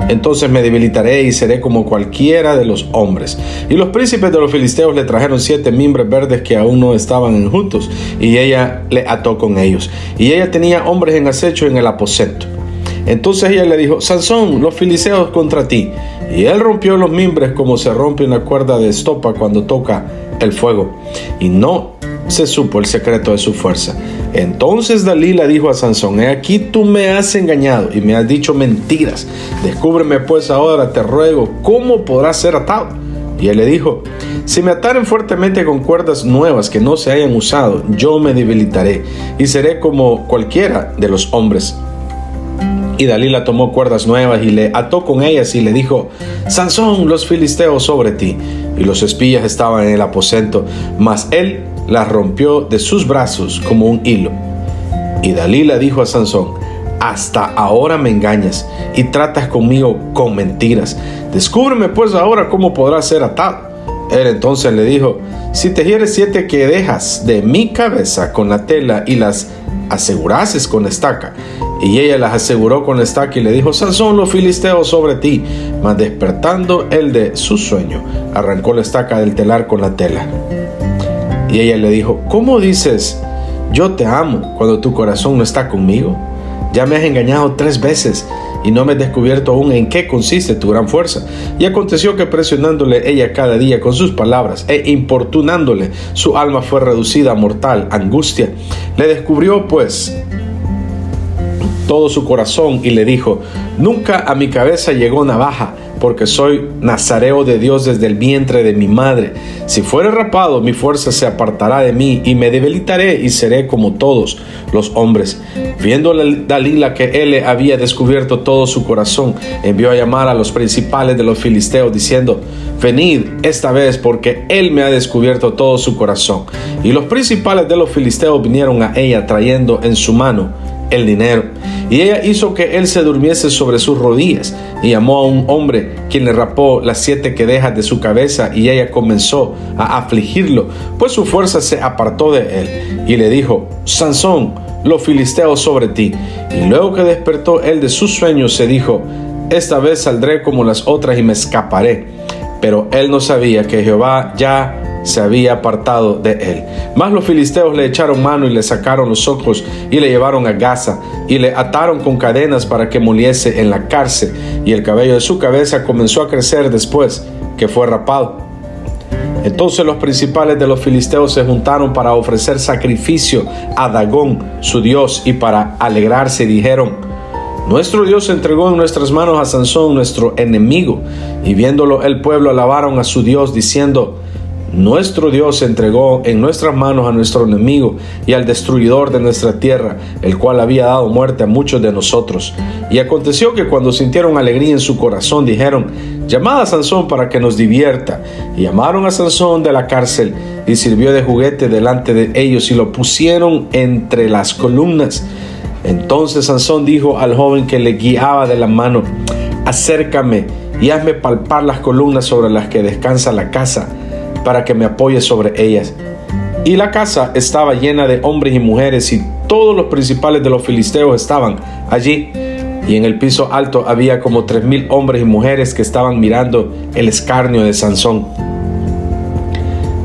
entonces me debilitaré y seré como cualquiera de los hombres. Y los príncipes de los filisteos le trajeron 7 mimbres verdes que aún no estaban enjutos, y ella le ató con ellos. Y ella tenía hombres en acecho en el aposento. Entonces ella le dijo: Sansón, los filisteos contra ti. Y él rompió los mimbres como se rompe una cuerda de estopa cuando toca el fuego, y no se supo el secreto de su fuerza. Entonces Dalila dijo a Sansón: he aquí tú me has engañado y me has dicho mentiras. Descúbreme pues ahora, te ruego, cómo podrás ser atado. Y él le dijo: si me ataren fuertemente con cuerdas nuevas que no se hayan usado, yo me debilitaré y seré como cualquiera de los hombres. Y Dalila tomó cuerdas nuevas y le ató con ellas y le dijo: Sansón, los filisteos sobre ti. Y los espías estaban en el aposento, mas él las rompió de sus brazos como un hilo. Y Dalila dijo a Sansón: hasta ahora me engañas y tratas conmigo con mentiras. Descúbreme pues ahora cómo podrás ser atado. Él entonces le dijo: si tejieres 7 quedejas de mi cabeza con la tela y las asegurases con estaca. Y ella las aseguró con estaca y le dijo: Sansón, los filisteos sobre ti. Mas despertando él de su sueño, arrancó la estaca del telar con la tela. Y ella le dijo: ¿cómo dices yo te amo cuando tu corazón no está conmigo? Ya me has engañado 3 veces y no me has descubierto aún en qué consiste tu gran fuerza. Y aconteció que presionándole ella cada día con sus palabras e importunándole, su alma fue reducida a mortal angustia. Le descubrió pues todo su corazón y le dijo: nunca a mi cabeza llegó navaja, porque soy nazareo de Dios desde el vientre de mi madre. Si fuere rapado, mi fuerza se apartará de mí y me debilitaré y seré como todos los hombres. Viendo Dalila que él le había descubierto todo su corazón, envió a llamar a los principales de los filisteos diciendo: venid esta vez, porque él me ha descubierto todo su corazón. Y los principales de los filisteos vinieron a ella trayendo en su mano el dinero. Y ella hizo que él se durmiese sobre sus rodillas y llamó a un hombre, quien le rapó las 7 quedejas de su cabeza, y ella comenzó a afligirlo, pues su fuerza se apartó de él, y le dijo: Sansón, los filisteos sobre ti. Y luego que despertó él de su sueño, se dijo: esta vez saldré como las otras y me escaparé. Pero él no sabía que Jehová ya se había apartado de él. Mas los filisteos le echaron mano y le sacaron los ojos y le llevaron a Gaza y le ataron con cadenas para que moliese en la cárcel, y el cabello de su cabeza comenzó a crecer después que fue rapado. Entonces los principales de los filisteos se juntaron para ofrecer sacrificio a Dagón, su dios, y para alegrarse dijeron: nuestro Dios entregó en nuestras manos a Sansón, nuestro enemigo. Y viéndolo el pueblo alabaron a su Dios diciendo: nuestro Dios entregó en nuestras manos a nuestro enemigo y al destruidor de nuestra tierra, el cual había dado muerte a muchos de nosotros. Y aconteció que cuando sintieron alegría en su corazón, dijeron: llamad a Sansón para que nos divierta. Y llamaron a Sansón de la cárcel, y sirvió de juguete delante de ellos, y lo pusieron entre las columnas. Entonces Sansón dijo al joven que le guiaba de la mano: acércame y hazme palpar las columnas sobre las que descansa la casa, para que me apoye sobre ellas. Y la casa estaba llena de hombres y mujeres, y todos los principales de los filisteos estaban allí. Y en el piso alto había como 3000 hombres y mujeres que estaban mirando el escarnio de Sansón.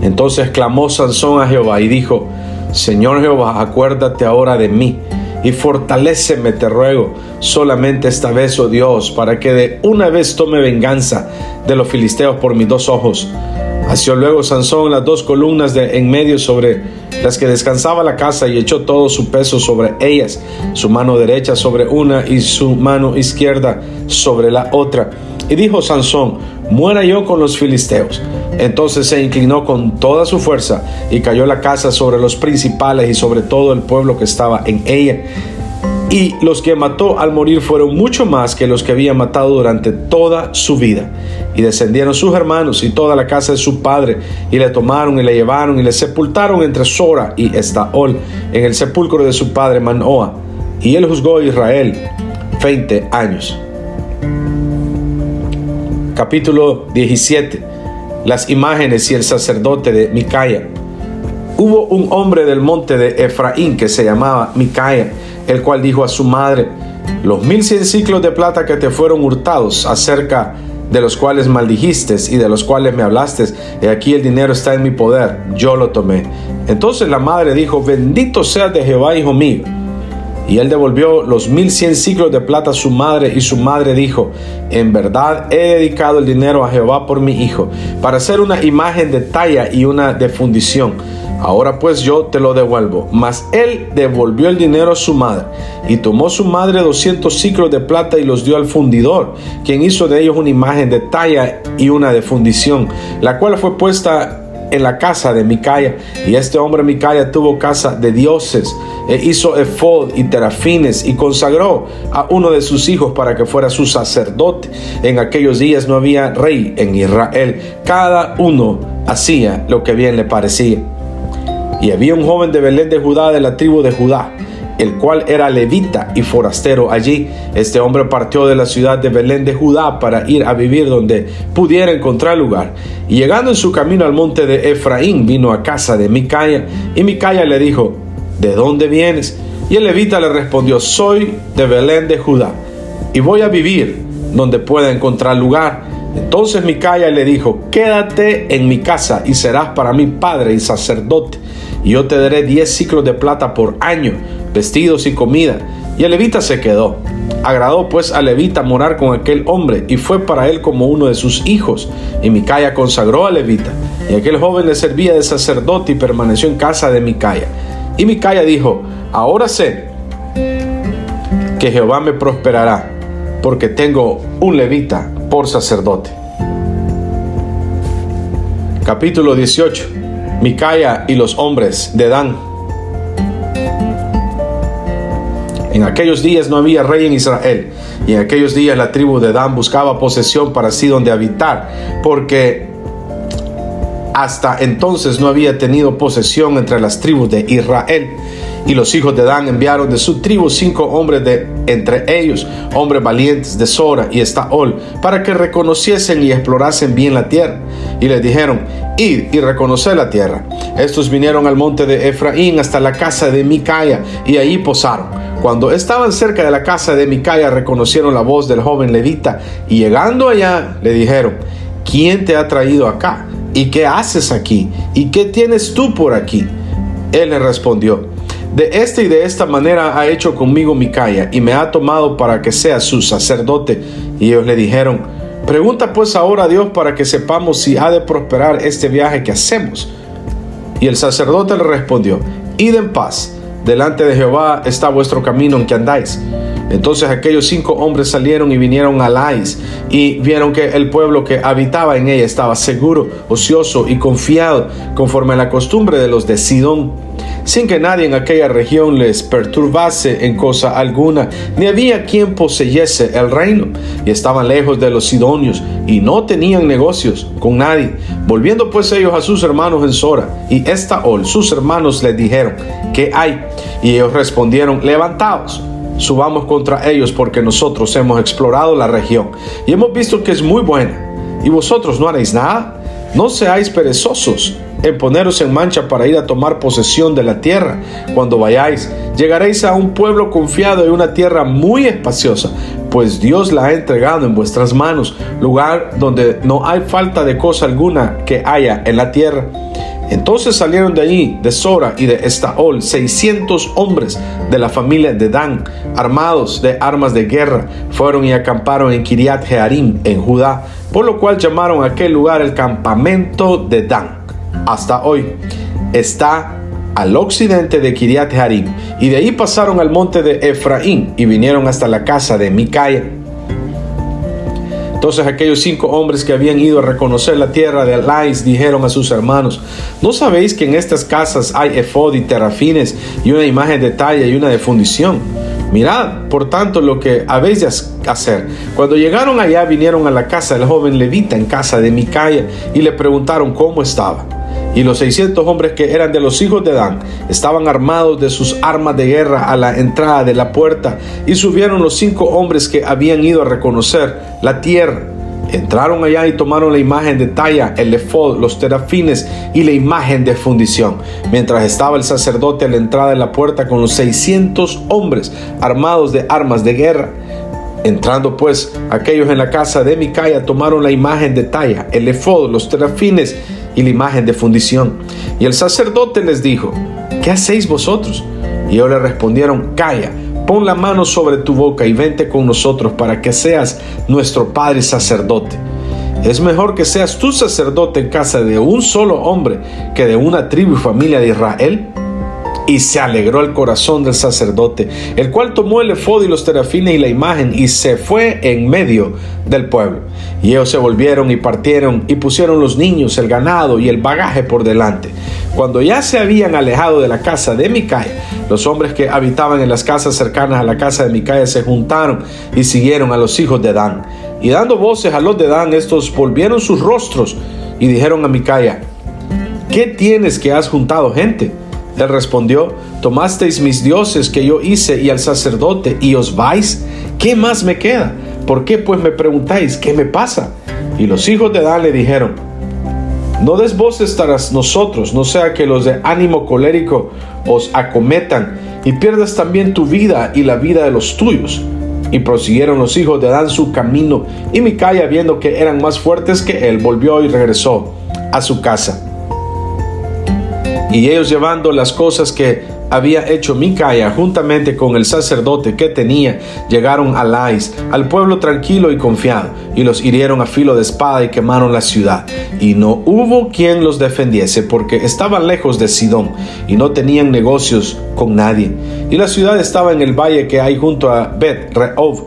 Entonces clamó Sansón a Jehová y dijo: Señor Jehová, acuérdate ahora de mí y fortaléceme, te ruego, solamente esta vez, oh Dios, para que de una vez tome venganza de los filisteos por mis 2 ojos. Asió luego Sansón las 2 columnas de en medio sobre las que descansaba la casa y echó todo su peso sobre ellas, su mano derecha sobre una y su mano izquierda sobre la otra. Y dijo Sansón: muera yo con los filisteos. Entonces se inclinó con toda su fuerza y cayó la casa sobre los principales y sobre todo el pueblo que estaba en ella. Y los que mató al morir fueron mucho más que los que había matado durante toda su vida. Y descendieron sus hermanos y toda la casa de su padre, y le tomaron y le llevaron y le sepultaron entre Sora y Estaol, en el sepulcro de su padre Manoa. Y él juzgó a Israel 20 años. Capítulo 17. Las imágenes y el sacerdote de Micaya. Hubo un hombre del monte de Efraín que se llamaba Micaya, el cual dijo a su madre: los 1100 siclos de plata que te fueron hurtados, acerca de los cuales maldijiste y de los cuales me hablaste, y aquí el dinero está en mi poder, yo lo tomé. Entonces la madre dijo: bendito seas de Jehová, hijo mío. Y él devolvió los 1100 siclos de plata a su madre, y su madre dijo: en verdad he dedicado el dinero a Jehová por mi hijo, para hacer una imagen de talla y una de fundición. Ahora pues yo te lo devuelvo. Mas él devolvió el dinero a su madre, y tomó su madre 200 siclos de plata y los dio al fundidor, quien hizo de ellos una imagen de talla y una de fundición, la cual fue puesta en la casa de Micaya. Y este hombre Micaya tuvo casa de dioses, e hizo efod y terafines, y consagró a uno de sus hijos para que fuera su sacerdote. En aquellos días no había rey en Israel, cada uno hacía lo que bien le parecía. Y había un joven de Belén de Judá, de la tribu de Judá, el cual era levita y forastero allí. Este hombre partió de la ciudad de Belén de Judá para ir a vivir donde pudiera encontrar lugar. Y llegando en su camino al monte de Efraín, vino a casa de Micaya. Y Micaya le dijo: ¿de dónde vienes? Y el levita le respondió: soy de Belén de Judá, y voy a vivir donde pueda encontrar lugar. Entonces Micaya le dijo: quédate en mi casa y serás para mí padre y sacerdote, y yo te daré 10 siclos de plata por año, vestidos y comida. Y el levita se quedó. Agradó pues al levita morar con aquel hombre, y fue para él como uno de sus hijos. Y Micaya consagró al levita, y aquel joven le servía de sacerdote y permaneció en casa de Micaya. Y Micaya dijo: ahora sé que Jehová me prosperará, porque tengo un levita por sacerdote. Capítulo 18. Micaya y los hombres de Dan. En aquellos días no había rey en Israel, y en aquellos días la tribu de Dan buscaba posesión para sí donde habitar, porque hasta entonces no había tenido posesión entre las tribus de Israel. Y los hijos de Dan enviaron de su tribu 5 hombres de entre ellos, hombres valientes de Sora y Estaol, para que reconociesen y explorasen bien la tierra. Y les dijeron: id y reconoced la tierra. Estos vinieron al monte de Efraín hasta la casa de Micaya, y allí posaron. Cuando estaban cerca de la casa de Micaya, reconocieron la voz del joven levita, y llegando allá le dijeron: ¿quién te ha traído acá? ¿Y qué haces aquí? ¿Y qué tienes tú por aquí? Él le respondió: de esta y de esta manera ha hecho conmigo Micaya, y me ha tomado para que sea su sacerdote. Y ellos le dijeron: pregunta pues ahora a Dios para que sepamos si ha de prosperar este viaje que hacemos. Y el sacerdote le respondió: id en paz, delante de Jehová está vuestro camino en que andáis. Entonces aquellos 5 hombres salieron y vinieron a Lais, y vieron que el pueblo que habitaba en ella estaba seguro, ocioso y confiado, conforme a la costumbre de los de Sidón, sin que nadie en aquella región les perturbase en cosa alguna, ni había quien poseyese el reino. Y estaban lejos de los sidonios, y no tenían negocios con nadie. Volviendo pues ellos a sus hermanos en Sora y Estaol, sus hermanos les dijeron: ¿qué hay? Y ellos respondieron: levantaos, subamos contra ellos, porque nosotros hemos explorado la región y hemos visto que es muy buena. ¿Y vosotros no haréis nada? No seáis perezosos en poneros en marcha para ir a tomar posesión de la tierra. Cuando vayáis, llegaréis a un pueblo confiado y una tierra muy espaciosa, pues Dios la ha entregado en vuestras manos, lugar donde no hay falta de cosa alguna que haya en la tierra. Entonces salieron de allí, de Sora y de Estaol, 600 hombres de la familia de Dan, armados de armas de guerra. Fueron y acamparon en Kiriat Jearim, en Judá, por lo cual llamaron a aquel lugar el campamento de Dan. Hasta hoy está al occidente de Kiriat Jearim, y de ahí pasaron al monte de Efraín y vinieron hasta la casa de Micaía. Entonces aquellos 5 hombres que habían ido a reconocer la tierra de Lais dijeron a sus hermanos: ¿no sabéis que en estas casas hay efod y terafines y una imagen de talla y una de fundición? Mirad, por tanto, lo que habéis de hacer. Cuando llegaron allá, vinieron a la casa del joven levita en casa de Micaía y le preguntaron cómo estaba. Y los 600 hombres que eran de los hijos de Dan estaban armados de sus armas de guerra a la entrada de la puerta, y subieron los 5 hombres que habían ido a reconocer la tierra. Entraron allá y tomaron la imagen de talla, el efod, los terafines y la imagen de fundición, mientras estaba el sacerdote a la entrada de la puerta con los 600 hombres armados de armas de guerra. Entrando pues aquellos en la casa de Micaía, tomaron la imagen de talla, el efod, los terafines y la imagen de fundición. Y el sacerdote les dijo: ¿qué hacéis vosotros? Y ellos le respondieron: calla, pon la mano sobre tu boca y vente con nosotros para que seas nuestro padre sacerdote. Es mejor que seas tú sacerdote en casa de un solo hombre que de una tribu y familia de Israel. Y se alegró el corazón del sacerdote, el cual tomó el efod y los terafines y la imagen y se fue en medio del pueblo. Y ellos se volvieron y partieron y pusieron los niños, el ganado y el bagaje por delante. Cuando ya se habían alejado de la casa de Micaía, los hombres que habitaban en las casas cercanas a la casa de Micaía se juntaron y siguieron a los hijos de Dan. Y dando voces a los de Dan, estos volvieron sus rostros y dijeron a Micaía: ¿qué tienes que has juntado gente? Él respondió: tomasteis mis dioses que yo hice y al sacerdote, y os vais. ¿Qué más me queda? ¿Por qué pues me preguntáis qué me pasa? Y los hijos de Dan le dijeron: no des voces tras nosotros, no sea que los de ánimo colérico os acometan y pierdas también tu vida y la vida de los tuyos. Y prosiguieron los hijos de Dan su camino, y Micaía, viendo que eran más fuertes que él, volvió y regresó a su casa. Y ellos, llevando las cosas que había hecho Micaía juntamente con el sacerdote que tenía, llegaron a Lais, al pueblo tranquilo y confiado, y los hirieron a filo de espada y quemaron la ciudad. Y no hubo quien los defendiese, porque estaban lejos de Sidón y no tenían negocios con nadie. Y la ciudad estaba en el valle que hay junto a Bet-Rehob.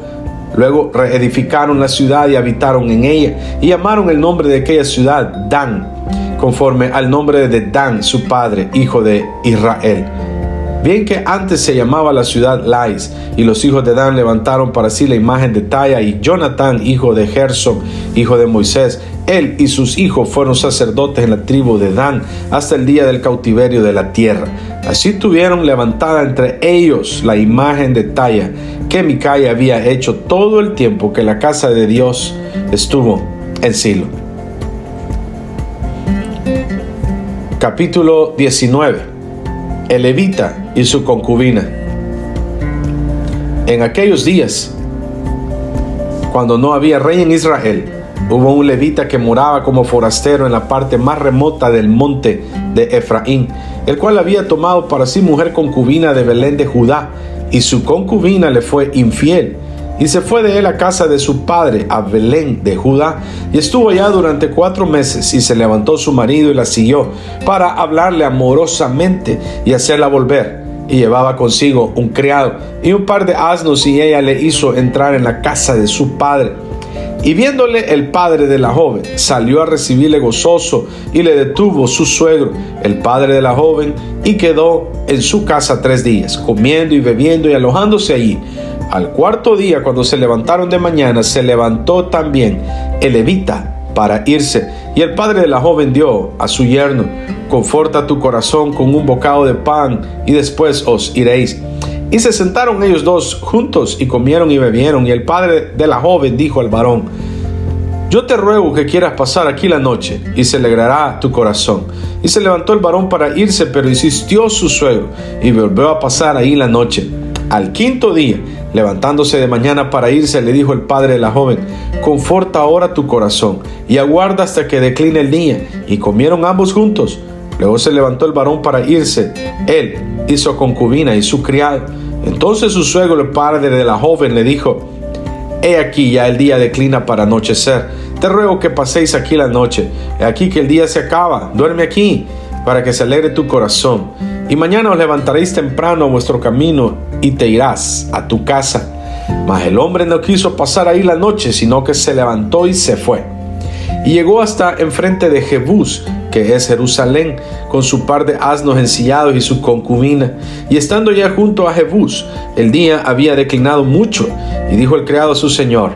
Luego reedificaron la ciudad y habitaron en ella, y llamaron el nombre de aquella ciudad Dan, conforme al nombre de Dan, su padre, hijo de Israel. Bien que antes se llamaba la ciudad Lais, y los hijos de Dan levantaron para sí la imagen de talla, y Jonatán, hijo de Gersón, hijo de Moisés, él y sus hijos fueron sacerdotes en la tribu de Dan hasta el día del cautiverio de la tierra. Así tuvieron levantada entre ellos la imagen de talla que Micaía había hecho todo el tiempo que la casa de Dios estuvo en Silo. Capítulo 19. El levita y su concubina. En aquellos días, cuando no había rey en Israel, hubo un levita que moraba como forastero en la parte más remota del monte de Efraín, el cual había tomado para sí mujer concubina de Belén de Judá, y su concubina le fue infiel. Y se fue de él a casa de su padre, a Belén de Judá, y estuvo allá durante 4 meses. Y se levantó su marido y la siguió para hablarle amorosamente y hacerla volver. Y llevaba consigo un criado y un par de asnos, y ella le hizo entrar en la casa de su padre. Y viéndole el padre de la joven, salió a recibirle gozoso, y le detuvo su suegro, el padre de la joven, y quedó en su casa 3 días, comiendo y bebiendo y alojándose allí. Al 4.º día, cuando se levantaron de mañana, se levantó también el levita para irse. Y el padre de la joven dio a su yerno: conforta tu corazón con un bocado de pan, y después os iréis. Y se sentaron ellos dos juntos y comieron y bebieron. Y el padre de la joven dijo al varón: yo te ruego que quieras pasar aquí la noche, y se alegrará tu corazón. Y se levantó el varón para irse, pero insistió su suegro, y volvió a pasar ahí la noche. Al 5.º día, levantándose de mañana para irse, le dijo el padre de la joven: conforta ahora tu corazón, y aguarda hasta que decline el día. Y comieron ambos juntos. Luego se levantó el varón para irse, él y su concubina y su criado. Entonces su suegro, el padre de la joven, le dijo: he aquí ya el día declina para anochecer. Te ruego que paséis aquí la noche. He aquí que el día se acaba. Duerme aquí, para que se alegre tu corazón. Y mañana os levantaréis temprano a vuestro camino y te irás a tu casa. Mas el hombre no quiso pasar ahí la noche, sino que se levantó y se fue. Y llegó hasta enfrente de Jebús, que es Jerusalén, con su par de asnos ensillados y su concubina. Y estando ya junto a Jebús, el día había declinado mucho. Y dijo el criado a su señor: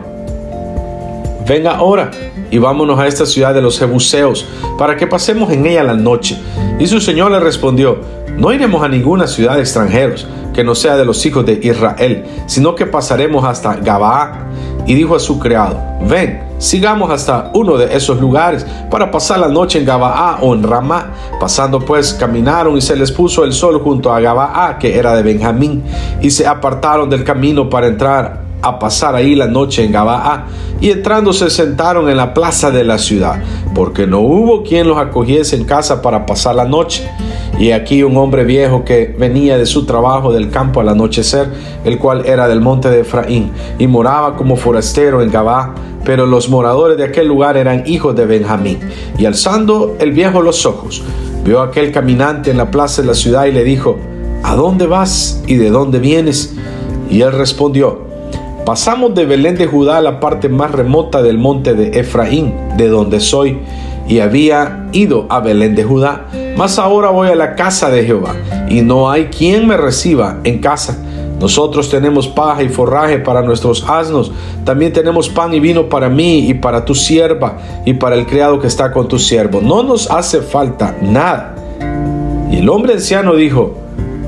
ven ahora y vámonos a esta ciudad de los Jebuseos, para que pasemos en ella la noche. Y su señor le respondió: no iremos a ninguna ciudad de extranjeros, que no sea de los hijos de Israel, sino que pasaremos hasta Gabaa. Y dijo a su criado: ven, sigamos hasta uno de esos lugares, para pasar la noche en Gabaa o en Ramá. Pasando pues, caminaron, y se les puso el sol junto a Gabaa, que era de Benjamín, y se apartaron del camino para entrar a pasar ahí la noche en Gabaa. Y entrando se sentaron en la plaza de la ciudad, porque no hubo quien los acogiese en casa para pasar la noche. Y aquí un hombre viejo que venía de su trabajo del campo al anochecer, el cual era del monte de Efraín, y moraba como forastero en Gabaa. Pero los moradores de aquel lugar eran hijos de Benjamín. Y alzando el viejo los ojos, vio a aquel caminante en la plaza de la ciudad y le dijo: ¿a dónde vas y de dónde vienes? Y él respondió: pasamos de Belén de Judá a la parte más remota del monte de Efraín, de donde soy. Y había ido a Belén de Judá, mas ahora voy a la casa de Jehová, y no hay quien me reciba en casa. Nosotros tenemos paja y forraje para nuestros asnos, también tenemos pan y vino para mí y para tu sierva y para el criado que está con tu siervo. No nos hace falta nada. Y el hombre anciano dijo: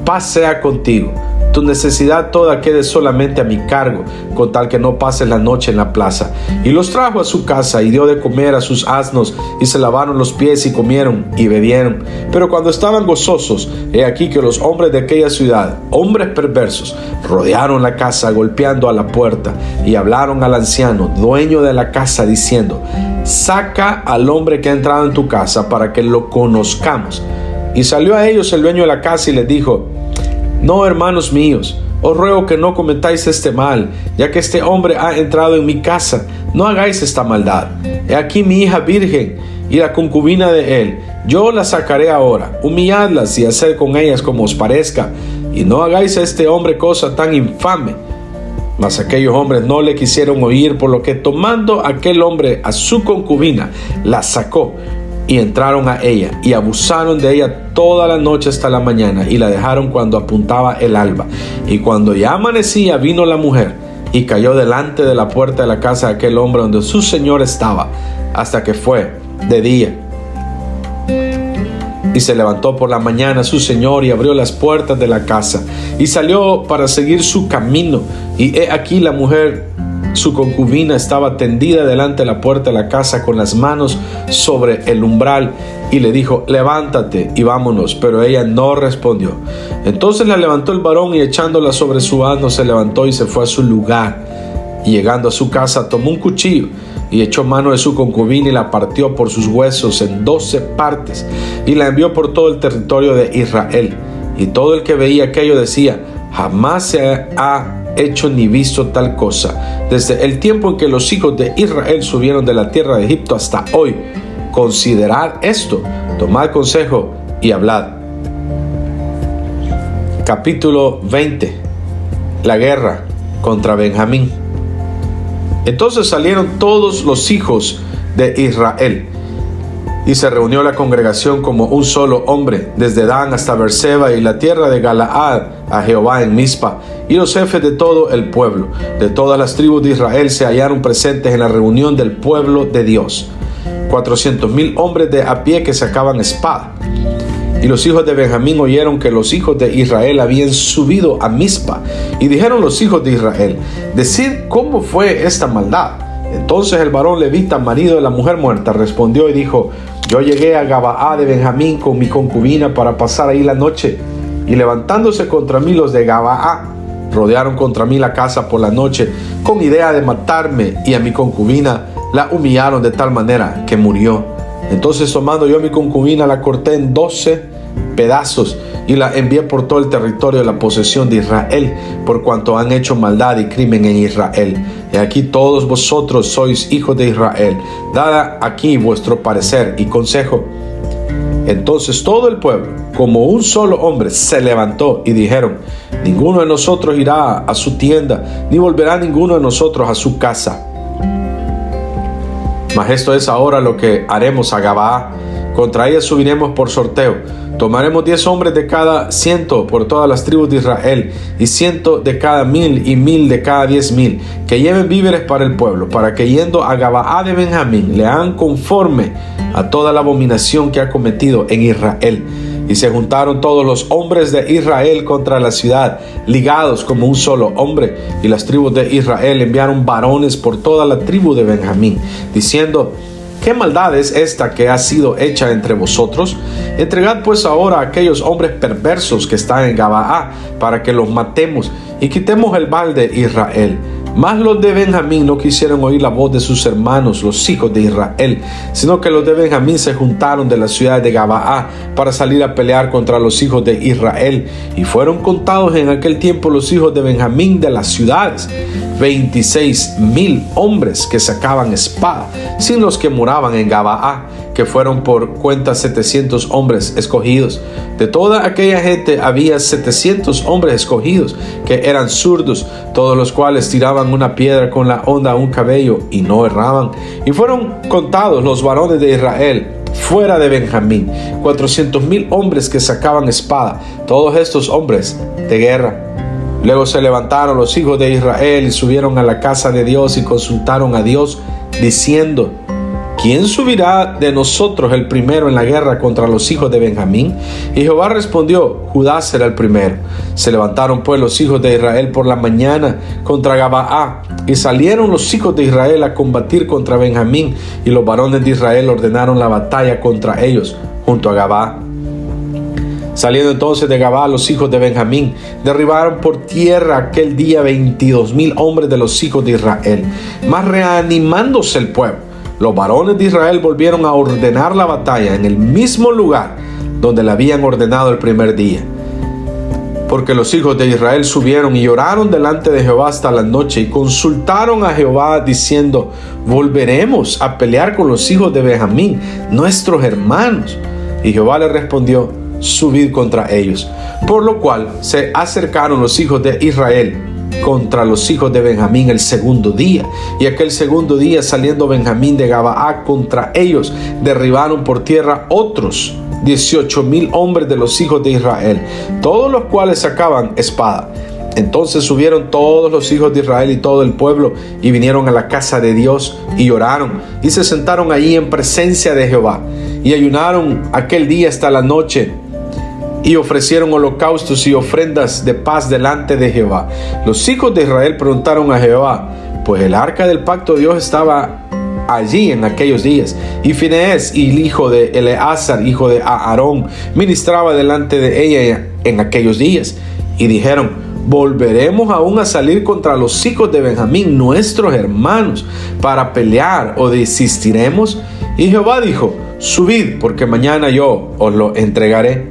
paz sea contigo. Tu necesidad toda quede solamente a mi cargo, con tal que no pases la noche en la plaza. Y los trajo a su casa y dio de comer a sus asnos, y se lavaron los pies y comieron y bebieron. Pero cuando estaban gozosos, he aquí que los hombres de aquella ciudad, hombres perversos, rodearon la casa golpeando a la puerta, y hablaron al anciano, dueño de la casa, diciendo: saca al hombre que ha entrado en tu casa, para que lo conozcamos. Y salió a ellos el dueño de la casa y les dijo: no, hermanos míos, os ruego que no cometáis este mal, ya que este hombre ha entrado en mi casa. No hagáis esta maldad. He aquí mi hija virgen y la concubina de él. Yo la sacaré ahora. Humilladlas y haced con ellas como os parezca, y no hagáis a este hombre cosa tan infame. Mas aquellos hombres no le quisieron oír, por lo que tomando aquel hombre a su concubina, la sacó. Y entraron a ella y abusaron de ella toda la noche hasta la mañana, y la dejaron cuando apuntaba el alba. Y cuando ya amanecía, vino la mujer y cayó delante de la puerta de la casa de aquel hombre donde su señor estaba, hasta que fue de día. Y se levantó por la mañana su señor y abrió las puertas de la casa y salió para seguir su camino. Y he aquí la mujer, su concubina, estaba tendida delante de la puerta de la casa con las manos sobre el umbral, y le dijo: levántate y vámonos. Pero ella no respondió. Entonces la levantó el varón, y echándola sobre su asno se levantó y se fue a su lugar. Y llegando a su casa, tomó un cuchillo y echó mano de su concubina y la partió por sus huesos en 12 partes, y la envió por todo el territorio de Israel. Y todo el que veía aquello decía: jamás se ha hecho ni visto tal cosa desde el tiempo en que los hijos de Israel subieron de la tierra de Egipto hasta hoy. Considerad esto, tomad consejo y hablad. Capítulo 20. La guerra contra Benjamín. Entonces salieron todos los hijos de Israel, y se reunió la congregación como un solo hombre, desde Dan hasta Beerseba y la tierra de Galaad, a Jehová en Mizpa. Y los jefes de todo el pueblo, de todas las tribus de Israel, se hallaron presentes en la reunión del pueblo de Dios. 400,000 hombres de a pie que sacaban espada. Y los hijos de Benjamín oyeron que los hijos de Israel habían subido a Mizpa. Y dijeron los hijos de Israel: decid cómo fue esta maldad. Entonces el varón levita, marido de la mujer muerta, respondió y dijo: yo llegué a Gabaa de Benjamín con mi concubina para pasar ahí la noche. Y levantándose contra mí los de Gabaa, rodearon contra mí la casa por la noche, con idea de matarme, y a mi concubina la humillaron de tal manera que murió. Entonces, tomando yo mi concubina, la corté en 12 pedazos y la envié por todo el territorio de la posesión de Israel, por cuanto han hecho maldad y crimen en Israel. Y aquí todos vosotros sois hijos de Israel. Dad aquí vuestro parecer y consejo. Entonces todo el pueblo, como un solo hombre, se levantó y dijeron: ninguno de nosotros irá a su tienda, ni volverá ninguno de nosotros a su casa. Mas esto es ahora lo que haremos a Gabaa. Contra ella subiremos por sorteo. Tomaremos 10 hombres de cada 100 por todas las tribus de Israel, y 100 de cada 1000, y 1000 de cada 10,000, que lleven víveres para el pueblo, para que yendo a Gabaa de Benjamín le hagan conforme a toda la abominación que ha cometido en Israel. Y se juntaron todos los hombres de Israel contra la ciudad, ligados como un solo hombre. Y las tribus de Israel enviaron varones por toda la tribu de Benjamín, diciendo: ¿qué maldad es esta que ha sido hecha entre vosotros? Entregad pues ahora a aquellos hombres perversos que están en Gabaa, para que los matemos y quitemos el mal de Israel. Mas los de Benjamín no quisieron oír la voz de sus hermanos, los hijos de Israel, sino que los de Benjamín se juntaron de la ciudad de Gabaa para salir a pelear contra los hijos de Israel. Y fueron contados en aquel tiempo los hijos de Benjamín de las ciudades, 26,000 hombres que sacaban espada, sin los que moraban en Gabaa, que fueron por cuenta 700 hombres escogidos. De toda aquella gente había 700 hombres escogidos que eran zurdos, todos los cuales tiraban una piedra con la honda a un cabello y no erraban. Y fueron contados los varones de Israel fuera de Benjamín, 400,000 hombres que sacaban espada, todos estos hombres de guerra. Luego se levantaron los hijos de Israel y subieron a la casa de Dios y consultaron a Dios, diciendo: ¿quién subirá de nosotros el primero en la guerra contra los hijos de Benjamín? Y Jehová respondió: Judá será el primero. Se levantaron pues los hijos de Israel por la mañana contra Gabaa, y salieron los hijos de Israel a combatir contra Benjamín, y los varones de Israel ordenaron la batalla contra ellos junto a Gabaa. Saliendo entonces de Gabaa los hijos de Benjamín, derribaron por tierra aquel día 22,000 hombres de los hijos de Israel. Mas reanimándose el pueblo, los varones de Israel volvieron a ordenar la batalla en el mismo lugar donde la habían ordenado el primer día. Porque los hijos de Israel subieron y lloraron delante de Jehová hasta la noche, y consultaron a Jehová diciendo: ¿volveremos a pelear con los hijos de Benjamín, nuestros hermanos? Y Jehová les respondió: subid contra ellos. Por lo cual se acercaron los hijos de Israel contra los hijos de Benjamín el segundo día, y aquel segundo día, saliendo Benjamín de Gabaa contra ellos, derribaron por tierra otros 18,000 hombres de los hijos de Israel, todos los cuales sacaban espada. Entonces subieron todos los hijos de Israel y todo el pueblo, y vinieron a la casa de Dios, y lloraron, y se sentaron allí en presencia de Jehová, y ayunaron aquel día hasta la noche, y ofrecieron holocaustos y ofrendas de paz delante de Jehová. Los hijos de Israel preguntaron a Jehová, pues el arca del pacto de Dios estaba allí en aquellos días, y Finees, el hijo de Eleazar, hijo de Aarón, ministraba delante de ella en aquellos días. Y dijeron: ¿volveremos aún a salir contra los hijos de Benjamín, nuestros hermanos, para pelear, o desistiremos? Y Jehová dijo: subid, porque mañana yo os lo entregaré.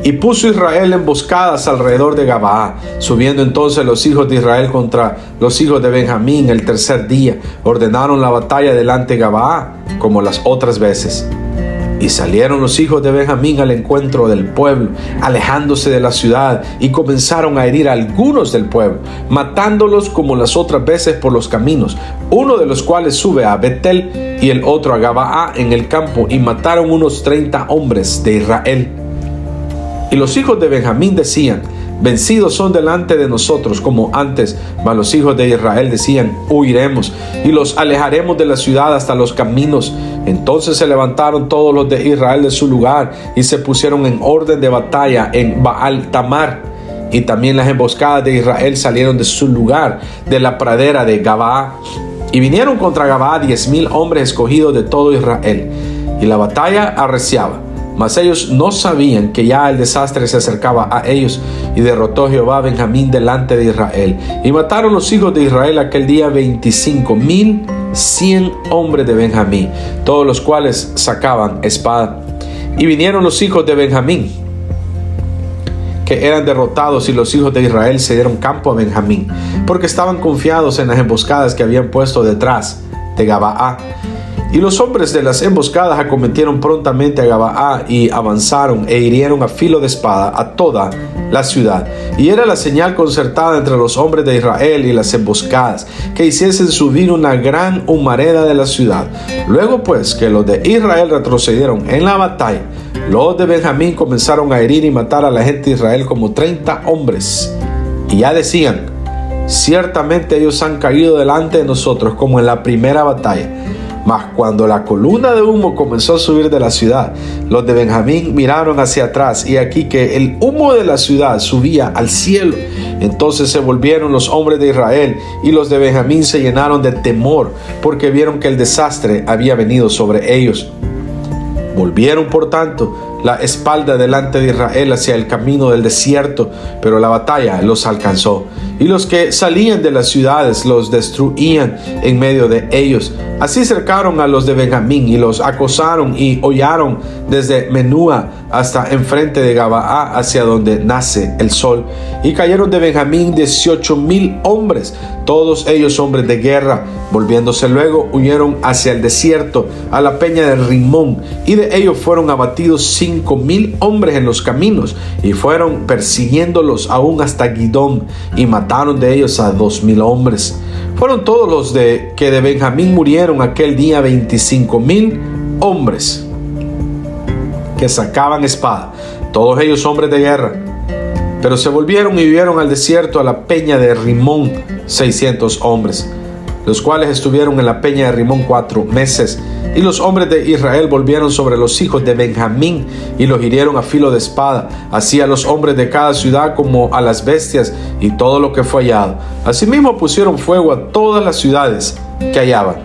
Y puso Israel emboscadas alrededor de Gabaa. Subiendo entonces los hijos de Israel contra los hijos de Benjamín el tercer día, ordenaron la batalla delante de Gabaa, como las otras veces. Y salieron los hijos de Benjamín al encuentro del pueblo, alejándose de la ciudad, y comenzaron a herir a algunos del pueblo, matándolos como las otras veces por los caminos, uno de los cuales sube a Betel y el otro a Gabaa en el campo, y mataron unos 30 hombres de Israel. Y los hijos de Benjamín decían: vencidos son delante de nosotros como antes. Mas los hijos de Israel decían: huiremos y los alejaremos de la ciudad hasta los caminos. Entonces se levantaron todos los de Israel de su lugar y se pusieron en orden de batalla en Baal Tamar. Y también las emboscadas de Israel salieron de su lugar, de la pradera de Gabaa. Y vinieron contra Gabaa 10,000 hombres escogidos de todo Israel. Y la batalla arreciaba. Mas ellos no sabían que ya el desastre se acercaba a ellos, y derrotó Jehová a Benjamín delante de Israel. Y mataron los hijos de Israel aquel día 25,000 100 hombres de Benjamín, todos los cuales sacaban espada. Y vinieron los hijos de Benjamín, que eran derrotados, y los hijos de Israel se dieron campo a Benjamín, porque estaban confiados en las emboscadas que habían puesto detrás de Gabaá. Y los hombres de las emboscadas acometieron prontamente a Gabaá y avanzaron e hirieron a filo de espada a toda la ciudad. Y era la señal concertada entre los hombres de Israel y las emboscadas, que hiciesen subir una gran humareda de la ciudad. Luego pues que los de Israel retrocedieron en la batalla, los de Benjamín comenzaron a herir y matar a la gente de Israel como 30 hombres. Y ya decían: ciertamente ellos han caído delante de nosotros como en la primera batalla. Mas cuando la columna de humo comenzó a subir de la ciudad, los de Benjamín miraron hacia atrás, y aquí que el humo de la ciudad subía al cielo. Entonces se volvieron los hombres de Israel, y los de Benjamín se llenaron de temor, porque vieron que el desastre había venido sobre ellos. Volvieron por tanto la espalda delante de Israel hacia el camino del desierto, pero la batalla los alcanzó, y los que salían de las ciudades los destruían en medio de ellos. Así cercaron a los de Benjamín y los acosaron y hollaron desde Menúa hasta enfrente de Gabaá, hacia donde nace el sol. Y cayeron de Benjamín 18,000 hombres, todos ellos hombres de guerra. Volviéndose luego, huyeron hacia el desierto, a la peña de Rimón, y de ellos fueron abatidos 5,000 hombres en los caminos, y fueron persiguiéndolos aún hasta Gidón, y mataron de ellos a 2,000 hombres. Fueron todos los que de Benjamín murieron aquel día 25,000 hombres que sacaban espada, todos ellos hombres de guerra. Pero se volvieron y vivieron al desierto, a la peña de Rimón, 600 hombres, los cuales estuvieron en la peña de Rimón 4 meses. Y los hombres de Israel volvieron sobre los hijos de Benjamín y los hirieron a filo de espada, así a los hombres de cada ciudad como a las bestias y todo lo que fue hallado. Asimismo pusieron fuego a todas las ciudades que hallaban.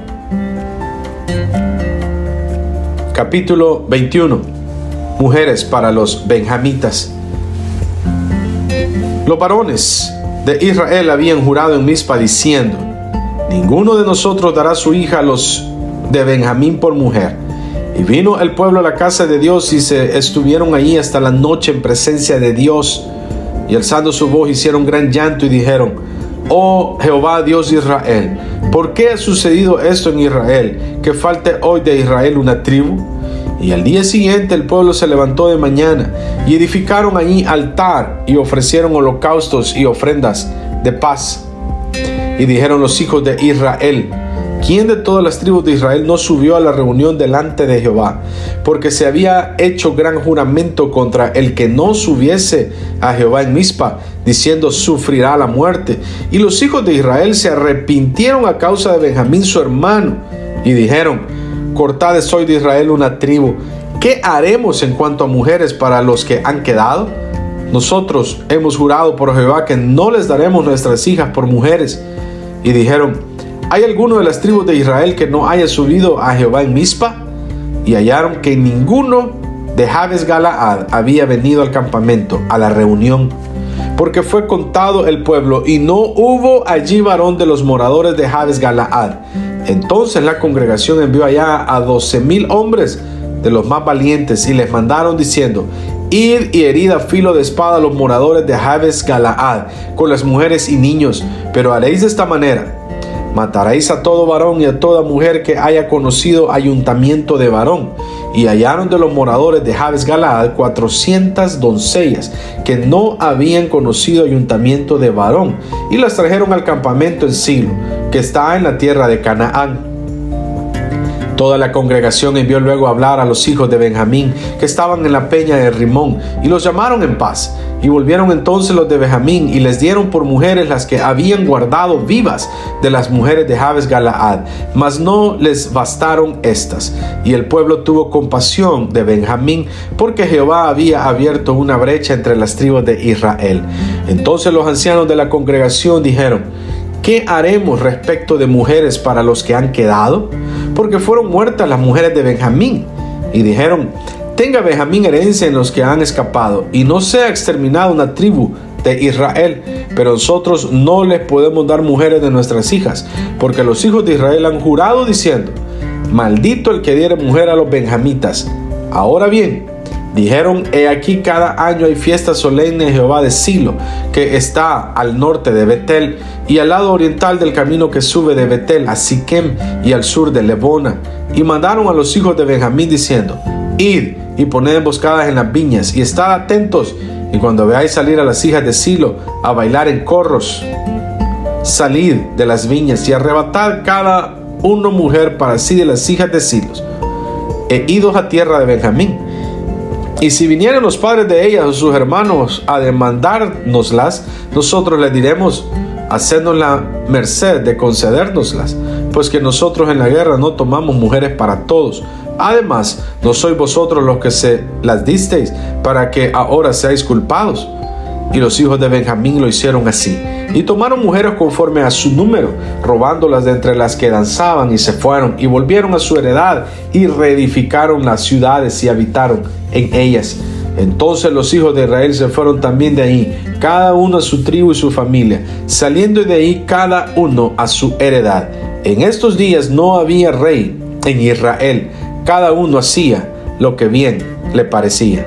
Capítulo 21. Mujeres para los benjamitas. Los varones de Israel habían jurado en Mizpa diciendo: ninguno de nosotros dará su hija a los de Benjamín por mujer. Y vino el pueblo a la casa de Dios, y se estuvieron allí hasta la noche en presencia de Dios. Y alzando su voz hicieron gran llanto y dijeron: oh Jehová Dios de Israel, ¿por qué ha sucedido esto en Israel, que falte hoy de Israel una tribu? Y al día siguiente el pueblo se levantó de mañana y edificaron allí altar y ofrecieron holocaustos y ofrendas de paz. Y dijeron los hijos de Israel: ¿quién de todas las tribus de Israel no subió a la reunión delante de Jehová? Porque se había hecho gran juramento contra el que no subiese a Jehová en Mizpa, diciendo: sufrirá la muerte. Y los hijos de Israel se arrepintieron a causa de Benjamín su hermano, y dijeron: cortad de soy de Israel una tribu. ¿Qué haremos en cuanto a mujeres para los que han quedado? Nosotros hemos jurado por Jehová que no les daremos nuestras hijas por mujeres. Y dijeron: ¿hay alguno de las tribus de Israel que no haya subido a Jehová en Mizpa? Y hallaron que ninguno de Jabes Galaad había venido al campamento, a la reunión, porque fue contado el pueblo, y no hubo allí varón de los moradores de Jabes Galaad. Entonces la congregación envió allá a 12,000 hombres de los más valientes, y les mandaron diciendo: id y herid a filo de espada a los moradores de Jabes Galaad, con las mujeres y niños, pero haréis de esta manera: mataréis a todo varón y a toda mujer que haya conocido ayuntamiento de varón. Y hallaron de los moradores de Jabes Galaad 400 doncellas que no habían conocido ayuntamiento de varón, y las trajeron al campamento en Silo, que está en la tierra de Canaán. Toda la congregación envió luego a hablar a los hijos de Benjamín que estaban en la peña de Rimón, y los llamaron en paz. Y volvieron entonces los de Benjamín y les dieron por mujeres las que habían guardado vivas de las mujeres de Jabes Galaad, mas no les bastaron estas. Y el pueblo tuvo compasión de Benjamín, porque Jehová había abierto una brecha entre las tribus de Israel. Entonces los ancianos de la congregación dijeron: ¿qué haremos respecto de mujeres para los que han quedado? Porque fueron muertas las mujeres de Benjamín. Y dijeron: tenga Benjamín herencia en los que han escapado, y no sea exterminada una tribu de Israel, pero nosotros no les podemos dar mujeres de nuestras hijas, porque los hijos de Israel han jurado diciendo: maldito el que diere mujer a los benjamitas. Ahora bien, dijeron: he aquí, cada año hay fiesta solemne de Jehová de Silo, que está al norte de Betel, y al lado oriental del camino que sube de Betel a Siquem, y al sur de Lebona. Y mandaron a los hijos de Benjamín diciendo: id y poned emboscadas en las viñas, y estad atentos, y cuando veáis salir a las hijas de Silo a bailar en corros, salid de las viñas y arrebatad cada uno mujer para sí de las hijas de Silo, e idos a tierra de Benjamín. Y si vinieran los padres de ellas o sus hermanos a demandárnoslas, nosotros les diremos: hacednos la merced de concedérnoslas, pues que nosotros en la guerra no tomamos mujeres para todos. Además, no sois vosotros los que se las disteis, para que ahora seáis culpados. Y los hijos de Benjamín lo hicieron así, y tomaron mujeres conforme a su número, robándolas de entre las que danzaban, y se fueron, y volvieron a su heredad, y reedificaron las ciudades, y habitaron en ellas. Entonces los hijos de Israel se fueron también de ahí, cada uno a su tribu y su familia, saliendo de ahí cada uno a su heredad. En estos días no había rey en Israel, cada uno hacía lo que bien le parecía.